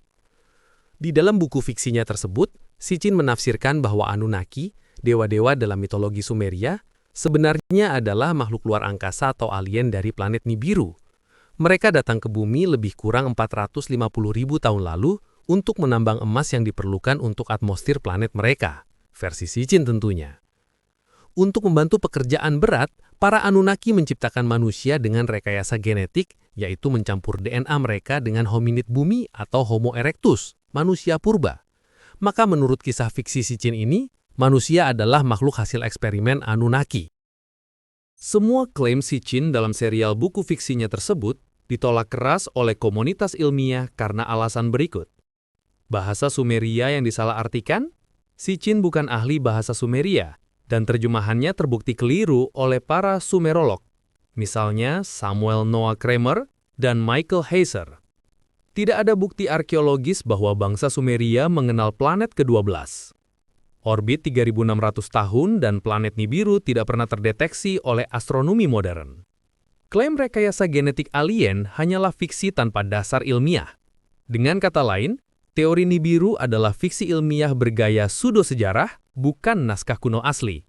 Di dalam buku fiksinya tersebut, Sitchin menafsirkan bahwa Anunnaki, dewa-dewa dalam mitologi Sumeria, sebenarnya adalah makhluk luar angkasa atau alien dari planet Nibiru. Mereka datang ke bumi lebih kurang 450.000 tahun lalu untuk menambang emas yang diperlukan untuk atmosfer planet mereka, versi Sitchin tentunya. Untuk membantu pekerjaan berat, para Anunnaki menciptakan manusia dengan rekayasa genetik, yaitu mencampur DNA mereka dengan hominid bumi atau Homo erectus, manusia purba. Maka menurut kisah fiksi Sitchin ini, manusia adalah makhluk hasil eksperimen Anunnaki. Semua klaim Sitchin dalam serial buku fiksinya tersebut ditolak keras oleh komunitas ilmiah karena alasan berikut. Bahasa Sumeria yang disalahartikan? Sitchin bukan ahli bahasa Sumeria, dan terjemahannya terbukti keliru oleh para Sumerolog, misalnya Samuel Noah Kramer dan Michael Heiser. Tidak ada bukti arkeologis bahwa bangsa Sumeria mengenal planet ke-12. Orbit 3.600 tahun dan planet Nibiru tidak pernah terdeteksi oleh astronomi modern. Klaim rekayasa genetik alien hanyalah fiksi tanpa dasar ilmiah. Dengan kata lain, teori Nibiru adalah fiksi ilmiah bergaya pseudo-sejarah, bukan naskah kuno asli.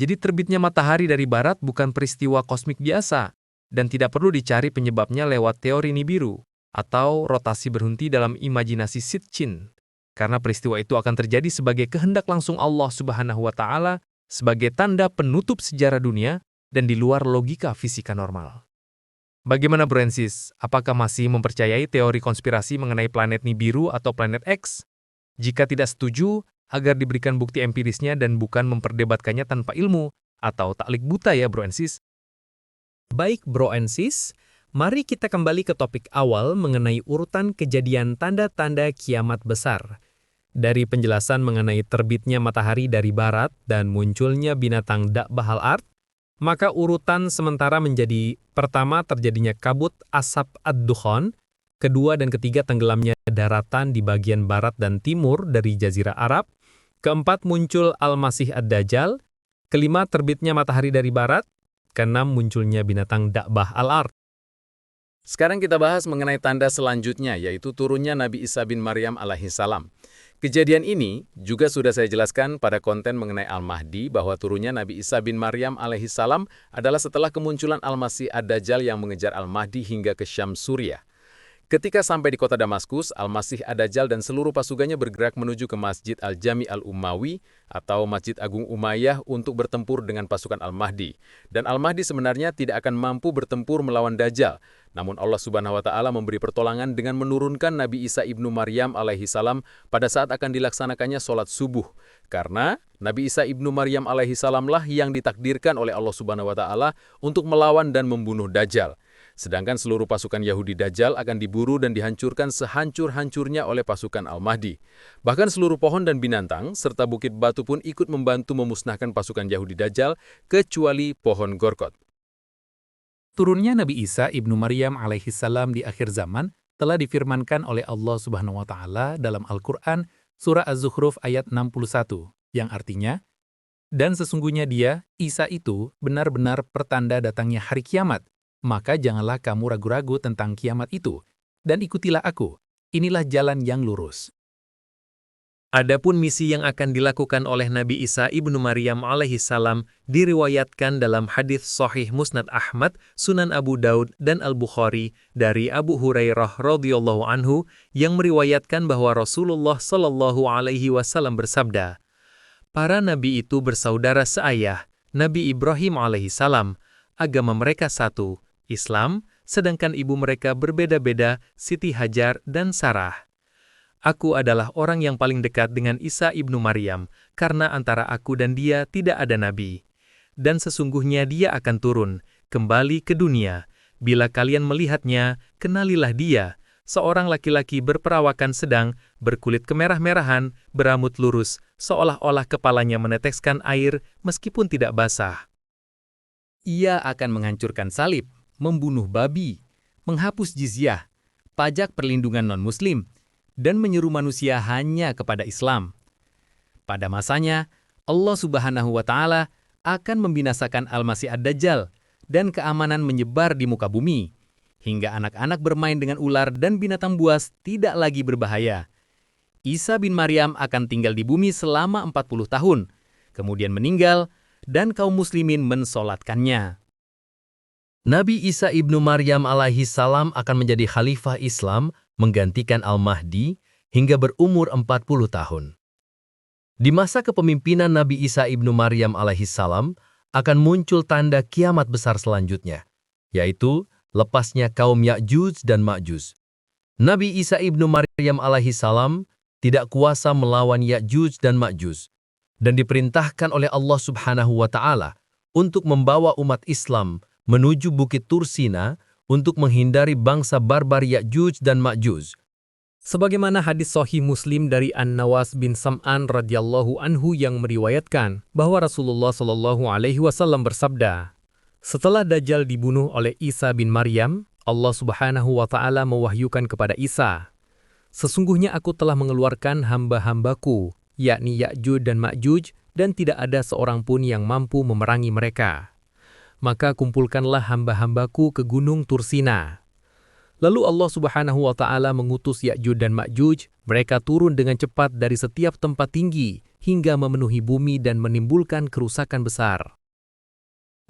Jadi terbitnya matahari dari barat bukan peristiwa kosmik biasa, dan tidak perlu dicari penyebabnya lewat teori Nibiru, atau rotasi berhenti dalam imajinasi Sitchin, karena peristiwa itu akan terjadi sebagai kehendak langsung Allah Subhanahu wa Ta'ala, sebagai tanda penutup sejarah dunia, dan di luar logika fisika normal. Bagaimana Bro Ensis? Apakah masih mempercayai teori konspirasi mengenai planet Nibiru atau planet X? Jika tidak setuju, agar diberikan bukti empirisnya dan bukan memperdebatkannya tanpa ilmu, atau taklik buta ya Bro Ensis. Baik Bro Ensis, mari kita kembali ke topik awal mengenai urutan kejadian tanda-tanda kiamat besar. Dari penjelasan mengenai terbitnya matahari dari barat dan munculnya binatang Da'bah al-Ard, maka urutan sementara menjadi pertama terjadinya kabut asap ad-Dukhan, kedua dan ketiga tenggelamnya daratan di bagian barat dan timur dari Jazirah Arab, keempat muncul Al-Masih ad-Dajjal, kelima terbitnya matahari dari barat, keenam munculnya binatang Da'bah al-Ard. Sekarang kita bahas mengenai tanda selanjutnya, yaitu turunnya Nabi Isa bin Maryam alaihissalam. Kejadian ini juga sudah saya jelaskan pada konten mengenai Al-Mahdi, bahwa turunnya Nabi Isa bin Maryam alaihissalam adalah setelah kemunculan Al-Masih ad-Dajjal yang mengejar Al-Mahdi hingga ke Syam Suriah. Ketika sampai di kota Damaskus, Al-Masih ad-Dajjal dan seluruh pasukannya bergerak menuju ke Masjid Al-Jami Al-Umawi atau Masjid Agung Umayyah untuk bertempur dengan pasukan Al-Mahdi. Dan Al-Mahdi sebenarnya tidak akan mampu bertempur melawan Dajjal. Namun Allah Subhanahu wa Ta'ala memberi pertolongan dengan menurunkan Nabi Isa ibnu Maryam alaihissalam pada saat akan dilaksanakannya sholat subuh. Karena Nabi Isa ibnu Maryam alaihissalam lah yang ditakdirkan oleh Allah Subhanahu wa Ta'ala untuk melawan dan membunuh Dajjal. Sedangkan seluruh pasukan Yahudi Dajjal akan diburu dan dihancurkan sehancur-hancurnya oleh pasukan Al-Mahdi. Bahkan seluruh pohon dan binatang, serta bukit batu pun ikut membantu memusnahkan pasukan Yahudi Dajjal, kecuali pohon Gorkot. Turunnya Nabi Isa ibnu Maryam alaihissalam di akhir zaman telah difirmankan oleh Allah Subhanahu wa Ta'ala dalam Al-Quran Surah Az-Zukhruf ayat 61, yang artinya, dan sesungguhnya dia, Isa itu, benar-benar pertanda datangnya hari kiamat. Maka janganlah kamu ragu-ragu tentang kiamat itu, dan ikutilah aku. Inilah jalan yang lurus. Adapun misi yang akan dilakukan oleh Nabi Isa ibnu Maryam alaihissalam diriwayatkan dalam hadis Sahih Musnad Ahmad, Sunan Abu Daud dan Al-Bukhari dari Abu Hurairah radhiyallahu anhu yang meriwayatkan bahwa Rasulullah shallallahu alaihi wasallam bersabda, para nabi itu bersaudara seayah, Nabi Ibrahim alaihissalam, agama mereka satu, Islam, sedangkan ibu mereka berbeda-beda, Siti Hajar dan Sarah. Aku adalah orang yang paling dekat dengan Isa ibnu Maryam, karena antara aku dan dia tidak ada nabi. Dan sesungguhnya dia akan turun, kembali ke dunia. Bila kalian melihatnya, kenalilah dia, seorang laki-laki berperawakan sedang, berkulit kemerah-merahan, berambut lurus, seolah-olah kepalanya meneteskan air meskipun tidak basah. Ia akan menghancurkan salib, membunuh babi, menghapus jizyah, pajak perlindungan non-muslim, dan menyeru manusia hanya kepada Islam. Pada masanya, Allah Subhanahu wa Ta'ala akan membinasakan Al-Masih ad-Dajjal dan keamanan menyebar di muka bumi, hingga anak-anak bermain dengan ular dan binatang buas tidak lagi berbahaya. Isa bin Maryam akan tinggal di bumi selama 40 tahun, kemudian meninggal, dan kaum muslimin mensolatkannya. Nabi Isa ibnu Maryam alaihi salam akan menjadi khalifah Islam menggantikan Al-Mahdi hingga berumur 40 tahun. Di masa kepemimpinan Nabi Isa ibnu Maryam alaihi salam akan muncul tanda kiamat besar selanjutnya, yaitu lepasnya kaum Ya'juj dan Ma'juj. Nabi Isa ibnu Maryam alaihi salam tidak kuasa melawan Ya'juj dan Ma'juj, dan diperintahkan oleh Allah Subhanahu wa Ta'ala untuk membawa umat Islam menuju Bukit Tursina untuk menghindari bangsa barbar Ya'juj dan Ma'juj. Sebagaimana hadis Sahih Muslim dari An-Nawas bin Sam'an radhiyallahu anhu yang meriwayatkan bahwa Rasulullah Shallallahu alaihi wasallam bersabda, setelah Dajjal dibunuh oleh Isa bin Maryam, Allah Subhanahu wa Ta'ala mewahyukan kepada Isa, sesungguhnya aku telah mengeluarkan hamba-hambaku, yakni Ya'juj dan Ma'juj, dan tidak ada seorang pun yang mampu memerangi mereka. Maka kumpulkanlah hamba-hambaku ke gunung Tursina. Lalu Allah Subhanahu wa Ta'ala mengutus Ya'juj dan Ma'juj, mereka turun dengan cepat dari setiap tempat tinggi hingga memenuhi bumi dan menimbulkan kerusakan besar.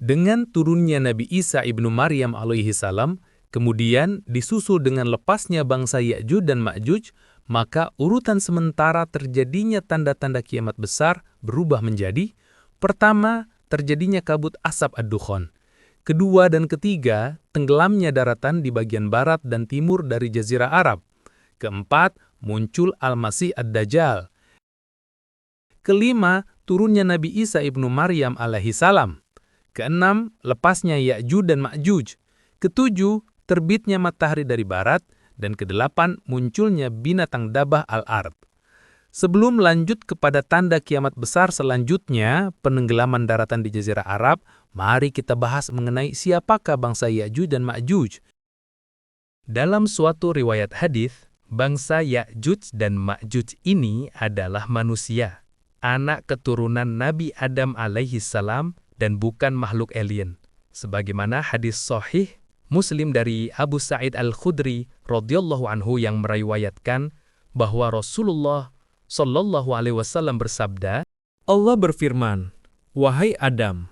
Dengan turunnya Nabi Isa ibnu Maryam alaihi salam, kemudian disusul dengan lepasnya bangsa Ya'juj dan Ma'juj, maka urutan sementara terjadinya tanda-tanda kiamat besar berubah menjadi: pertama, terjadinya kabut asap ad-dukhan. Kedua dan ketiga, tenggelamnya daratan di bagian barat dan timur dari Jazirah Arab. Keempat, muncul Al-Masih Ad-Dajjal. Kelima, turunnya Nabi Isa ibnu Maryam alaihi salam. Keenam, lepasnya Ya'juj dan Ma'juj. Ketujuh, terbitnya matahari dari barat. Dan kedelapan, munculnya binatang dabah al-ard. Sebelum lanjut kepada tanda kiamat besar selanjutnya, penenggelaman daratan di Jazirah Arab, mari kita bahas mengenai siapakah bangsa Ya'juj dan Ma'juj. Dalam suatu riwayat hadis, bangsa Ya'juj dan Ma'juj ini adalah manusia, anak keturunan Nabi Adam alaihi salam dan bukan makhluk alien. Sebagaimana hadis sahih Muslim dari Abu Sa'id Al-Khudri radhiyallahu anhu yang meriwayatkan bahwa Rasulullah Sallallahu alaihi wasallam bersabda, Allah berfirman, "Wahai Adam."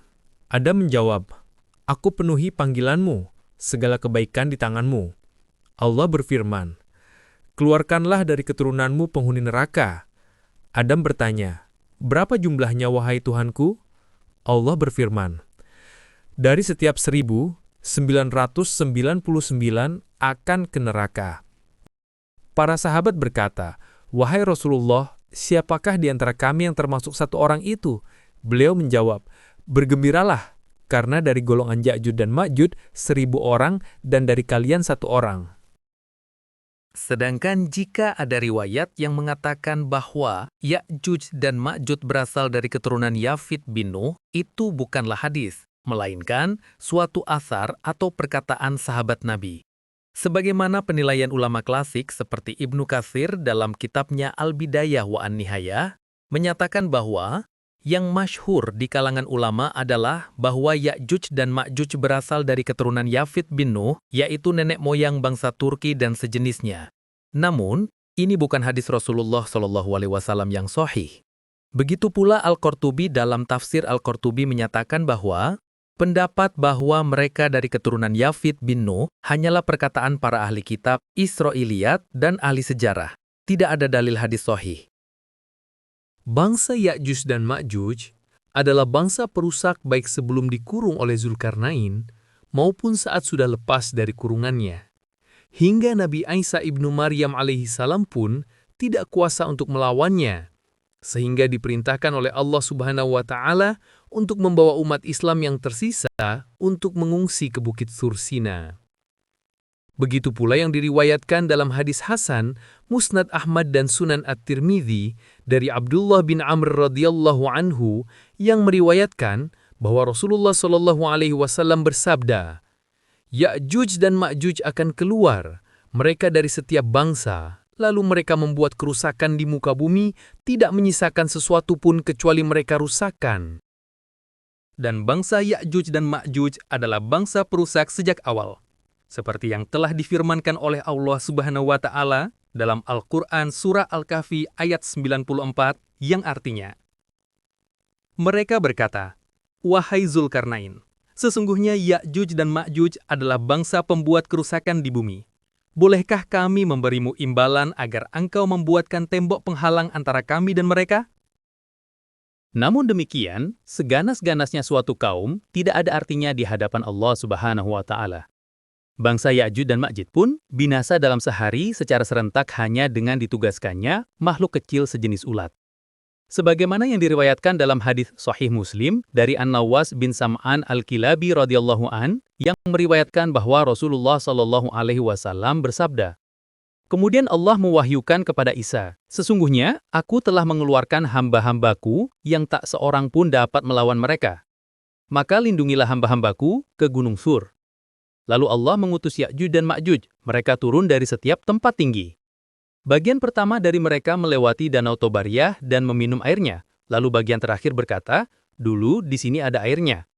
Adam menjawab, "Aku penuhi panggilanmu, segala kebaikan di tanganmu." Allah berfirman, "Keluarkanlah dari keturunanmu penghuni neraka." Adam bertanya, "Berapa jumlahnya wahai Tuhanku?" Allah berfirman, "Dari setiap 1.999 akan ke neraka." Para sahabat berkata, "Wahai Rasulullah, siapakah di antara kami yang termasuk satu orang itu?" Beliau menjawab, "Bergembiralah, karena dari golongan Ya'juj dan Ma'juj 1.000 orang dan dari kalian 1 orang." Sedangkan jika ada riwayat yang mengatakan bahwa Ya'juj dan Ma'juj berasal dari keturunan Yafid bin Nuh, itu bukanlah hadis, melainkan suatu athar atau perkataan sahabat Nabi. Sebagaimana penilaian ulama klasik seperti Ibnu Katsir dalam kitabnya Al-Bidayah wa An-Nihayah, menyatakan bahwa yang masyhur di kalangan ulama adalah bahwa Ya'juj dan Ma'juj berasal dari keturunan Yafid bin Nuh, yaitu nenek moyang bangsa Turki dan sejenisnya. Namun, ini bukan hadis Rasulullah SAW yang sahih. Begitu pula Al-Qurtubi dalam tafsir Al-Qurtubi menyatakan bahwa pendapat bahwa mereka dari keturunan Yafid bin Nuh hanyalah perkataan para ahli kitab, Israiliyat, dan ahli sejarah. Tidak ada dalil hadis sahih. Bangsa Ya'juj dan Ma'juj adalah bangsa perusak baik sebelum dikurung oleh Zulkarnain maupun saat sudah lepas dari kurungannya. Hingga Nabi Isa ibnu Maryam alaihi salam pun tidak kuasa untuk melawannya, sehingga diperintahkan oleh Allah Subhanahu wa Ta'ala untuk membawa umat Islam yang tersisa untuk mengungsi ke Bukit Tursina. Begitu pula yang diriwayatkan dalam hadis Hasan, Musnad Ahmad dan Sunan At-Tirmidzi dari Abdullah bin Amr radhiyallahu anhu yang meriwayatkan bahwa Rasulullah Shallallahu alaihi wasallam bersabda, "Ya'juj dan Ma'juj akan keluar, mereka dari setiap bangsa. Lalu mereka membuat kerusakan di muka bumi, tidak menyisakan sesuatu pun kecuali mereka rusakan." Dan bangsa Ya'juj dan Ma'juj adalah bangsa perusak sejak awal. seperti yang telah difirmankan oleh Allah Subhanahu wa Ta'ala dalam Al-Quran Surah Al-Kahfi ayat 94 yang artinya, mereka berkata, "Wahai Zulkarnain, sesungguhnya Ya'juj dan Ma'juj adalah bangsa pembuat kerusakan di bumi. Bolehkah kami memberimu imbalan agar engkau membuatkan tembok penghalang antara kami dan mereka?" Namun demikian, seganas-ganasnya suatu kaum tidak ada artinya di hadapan Allah Subhanahu wa Ta'ala. Bangsa Ya'juj dan Ma'juj pun binasa dalam sehari secara serentak hanya dengan ditugaskannya makhluk kecil sejenis ulat. Sebagaimana yang diriwayatkan dalam hadis Sahih Muslim dari An-Nawas bin Sam'an Al-Kilabi radhiyallahu an yang meriwayatkan bahwa Rasulullah Shallallahu alaihi wasallam bersabda, "Kemudian Allah mewahyukan kepada Isa, 'Sesungguhnya aku telah mengeluarkan hamba-hambaku yang tak seorang pun dapat melawan mereka. Maka lindungilah hamba-hambaku ke Gunung Sur.' Lalu Allah mengutus Ya'juj dan Ma'juj, mereka turun dari setiap tempat tinggi. Bagian pertama dari mereka melewati Danau Tobariyah dan meminum airnya. Lalu bagian terakhir berkata, 'Dulu di sini ada airnya.'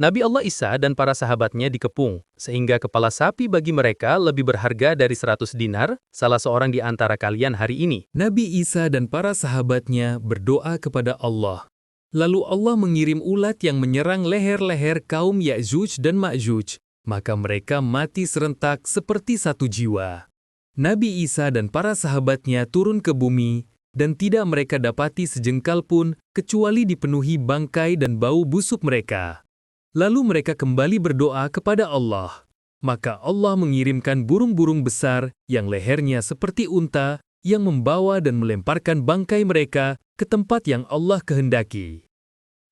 Nabi Allah Isa dan para sahabatnya dikepung, sehingga kepala sapi bagi mereka lebih berharga dari 100 dinar, salah seorang di antara kalian hari ini." Nabi Isa dan para sahabatnya berdoa kepada Allah. Lalu Allah mengirim ulat yang menyerang leher-leher kaum Ya'juj dan Ma'juj. Maka mereka mati serentak seperti satu jiwa. Nabi Isa dan para sahabatnya turun ke bumi, dan tidak mereka dapati sejengkal pun kecuali dipenuhi bangkai dan bau busuk mereka. Lalu mereka kembali berdoa kepada Allah. Maka Allah mengirimkan burung-burung besar yang lehernya seperti unta yang membawa dan melemparkan bangkai mereka ke tempat yang Allah kehendaki.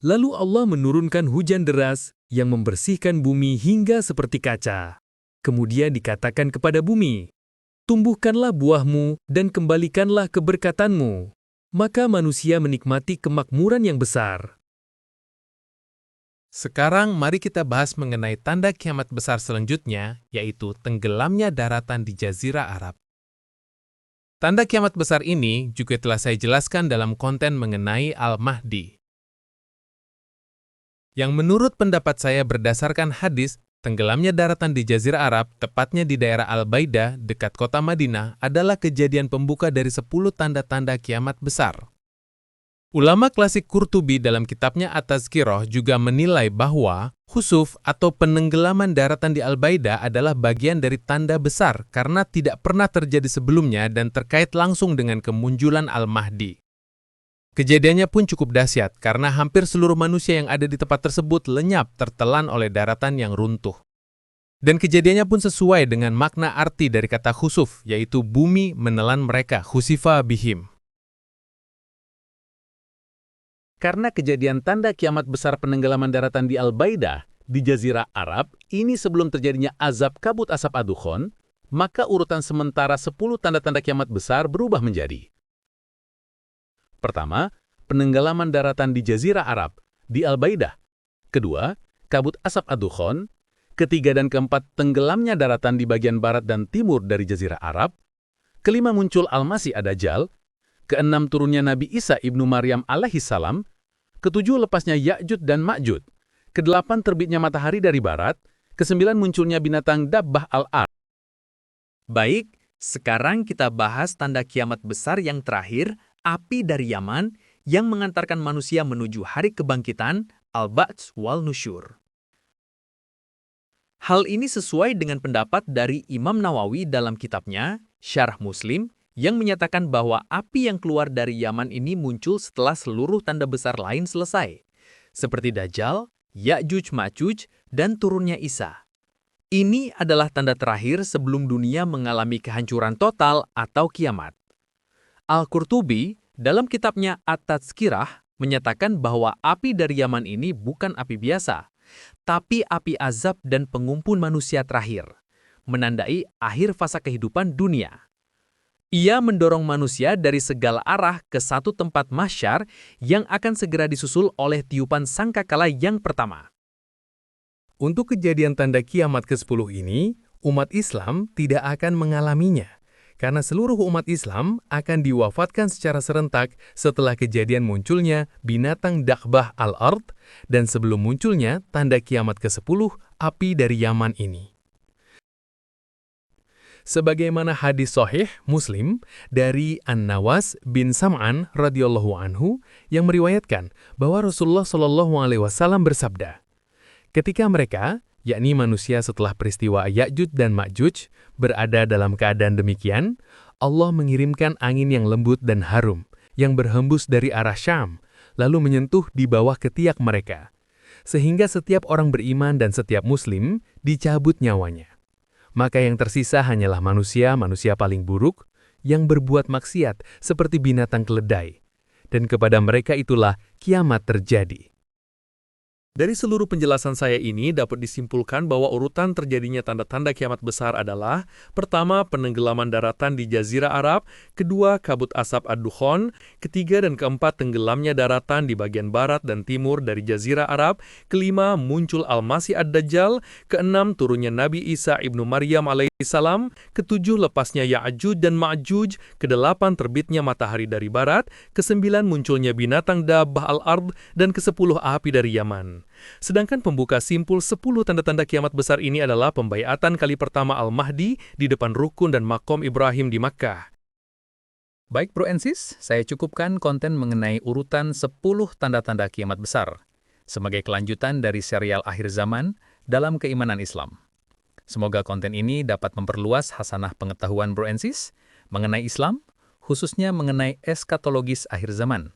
Lalu Allah menurunkan hujan deras yang membersihkan bumi hingga seperti kaca. Kemudian dikatakan kepada bumi, "Tumbuhkanlah buahmu dan kembalikanlah keberkatanmu." Maka manusia menikmati kemakmuran yang besar. Sekarang mari kita bahas mengenai tanda kiamat besar selanjutnya, yaitu tenggelamnya daratan di Jazirah Arab. Tanda kiamat besar ini juga telah saya jelaskan dalam konten mengenai Al-Mahdi. Yang menurut pendapat saya berdasarkan hadis, tenggelamnya daratan di Jazirah Arab, tepatnya di daerah Al-Baidah, dekat kota Madinah, adalah kejadian pembuka dari 10 tanda-tanda kiamat besar. Ulama klasik Qurtubi dalam kitabnya At-Tazkirah juga menilai bahwa khusuf atau penenggelaman daratan di Al-Baidah adalah bagian dari tanda besar karena tidak pernah terjadi sebelumnya dan terkait langsung dengan kemunculan Al-Mahdi. Kejadiannya pun cukup dahsyat karena hampir seluruh manusia yang ada di tempat tersebut lenyap tertelan oleh daratan yang runtuh. Dan kejadiannya pun sesuai dengan makna arti dari kata khusuf, yaitu bumi menelan mereka, khusifa bihim. Karena kejadian tanda kiamat besar penenggelaman daratan di Al-Baidah, di Jazirah Arab, ini sebelum terjadinya azab kabut asap ad-Dukhon, maka urutan sementara 10 tanda-tanda kiamat besar berubah menjadi: pertama, penenggelaman daratan di Jazirah Arab, di Al-Baidah. Kedua, kabut asap ad-Dukhon. Ketiga dan keempat, tenggelamnya daratan di bagian barat dan timur dari Jazirah Arab. Kelima, muncul Al-Masih ad-Dajjal. Keenam, turunnya Nabi Isa ibnu Maryam alaihissalam. Ketujuh, lepasnya Ya'juj dan Ma'juj. Kedelapan, terbitnya matahari dari barat. Kesembilan, munculnya binatang Dabbah al-Ar. Baik, sekarang kita bahas tanda kiamat besar yang terakhir, api dari Yaman, yang mengantarkan manusia menuju hari kebangkitan, Al-Ba'ts wal Nusyur. Hal ini sesuai dengan pendapat dari Imam Nawawi dalam kitabnya, Syarah Muslim, yang menyatakan bahwa api yang keluar dari Yaman ini muncul setelah seluruh tanda besar lain selesai, seperti Dajjal, Ya'juj Ma'juj, dan turunnya Isa. Ini adalah tanda terakhir sebelum dunia mengalami kehancuran total atau kiamat. Al-Qurtubi dalam kitabnya At-Tazkirah menyatakan bahwa api dari Yaman ini bukan api biasa, tapi api azab dan pengumpul manusia terakhir, menandai akhir fasa kehidupan dunia. Ia mendorong manusia dari segala arah ke satu tempat mahsyar yang akan segera disusul oleh tiupan sangkakala yang pertama. Untuk kejadian tanda kiamat ke-10 ini, umat Islam tidak akan mengalaminya, karena seluruh umat Islam akan diwafatkan secara serentak setelah kejadian munculnya binatang Dabbah al-Ard dan sebelum munculnya tanda kiamat ke-10, api dari Yaman ini. Sebagaimana hadis sahih Muslim dari An-Nawas bin Sam'an radhiyallahu anhu yang meriwayatkan bahwa Rasulullah shallallahu alaihi wasallam bersabda, ketika mereka, yakni manusia setelah peristiwa Ya'juj dan Ma'juj, berada dalam keadaan demikian, Allah mengirimkan angin yang lembut dan harum yang berhembus dari arah Syam, lalu menyentuh di bawah ketiak mereka, sehingga setiap orang beriman dan setiap muslim dicabut nyawanya. Maka yang tersisa hanyalah manusia paling buruk yang berbuat maksiat seperti binatang keledai. Dan kepada mereka itulah kiamat terjadi. Dari seluruh penjelasan saya ini dapat disimpulkan bahwa urutan terjadinya tanda-tanda kiamat besar adalah: pertama, penenggelaman daratan di Jazirah Arab; kedua, kabut asap ad-Dukhan; ketiga dan keempat, tenggelamnya daratan di bagian barat dan timur dari Jazirah Arab; kelima, muncul Al-Masih ad-Dajjal; keenam, turunnya Nabi Isa ibnu Maryam alaihissalam; ketujuh, lepasnya Ya'juj dan Ma'juj; kedelapan, terbitnya matahari dari barat; kesembilan, munculnya binatang dabbah al-ard; dan kesepuluh, api dari Yaman. Sedangkan pembuka simpul 10 tanda-tanda kiamat besar ini adalah pembaiatan kali pertama Al-Mahdi di depan rukun dan makom Ibrahim di Makkah. Baik Bro and Sis, saya cukupkan konten mengenai urutan 10 tanda-tanda kiamat besar sebagai kelanjutan dari serial Akhir Zaman dalam keimanan Islam. Semoga konten ini dapat memperluas hasanah pengetahuan Bro and Sis mengenai Islam, khususnya mengenai eskatologis akhir zaman.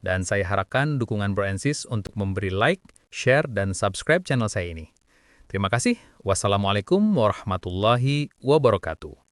Dan saya harapkan dukungan Bro and Sis untuk memberi like, share, dan subscribe channel saya ini. Terima kasih. Wassalamualaikum warahmatullahi wabarakatuh.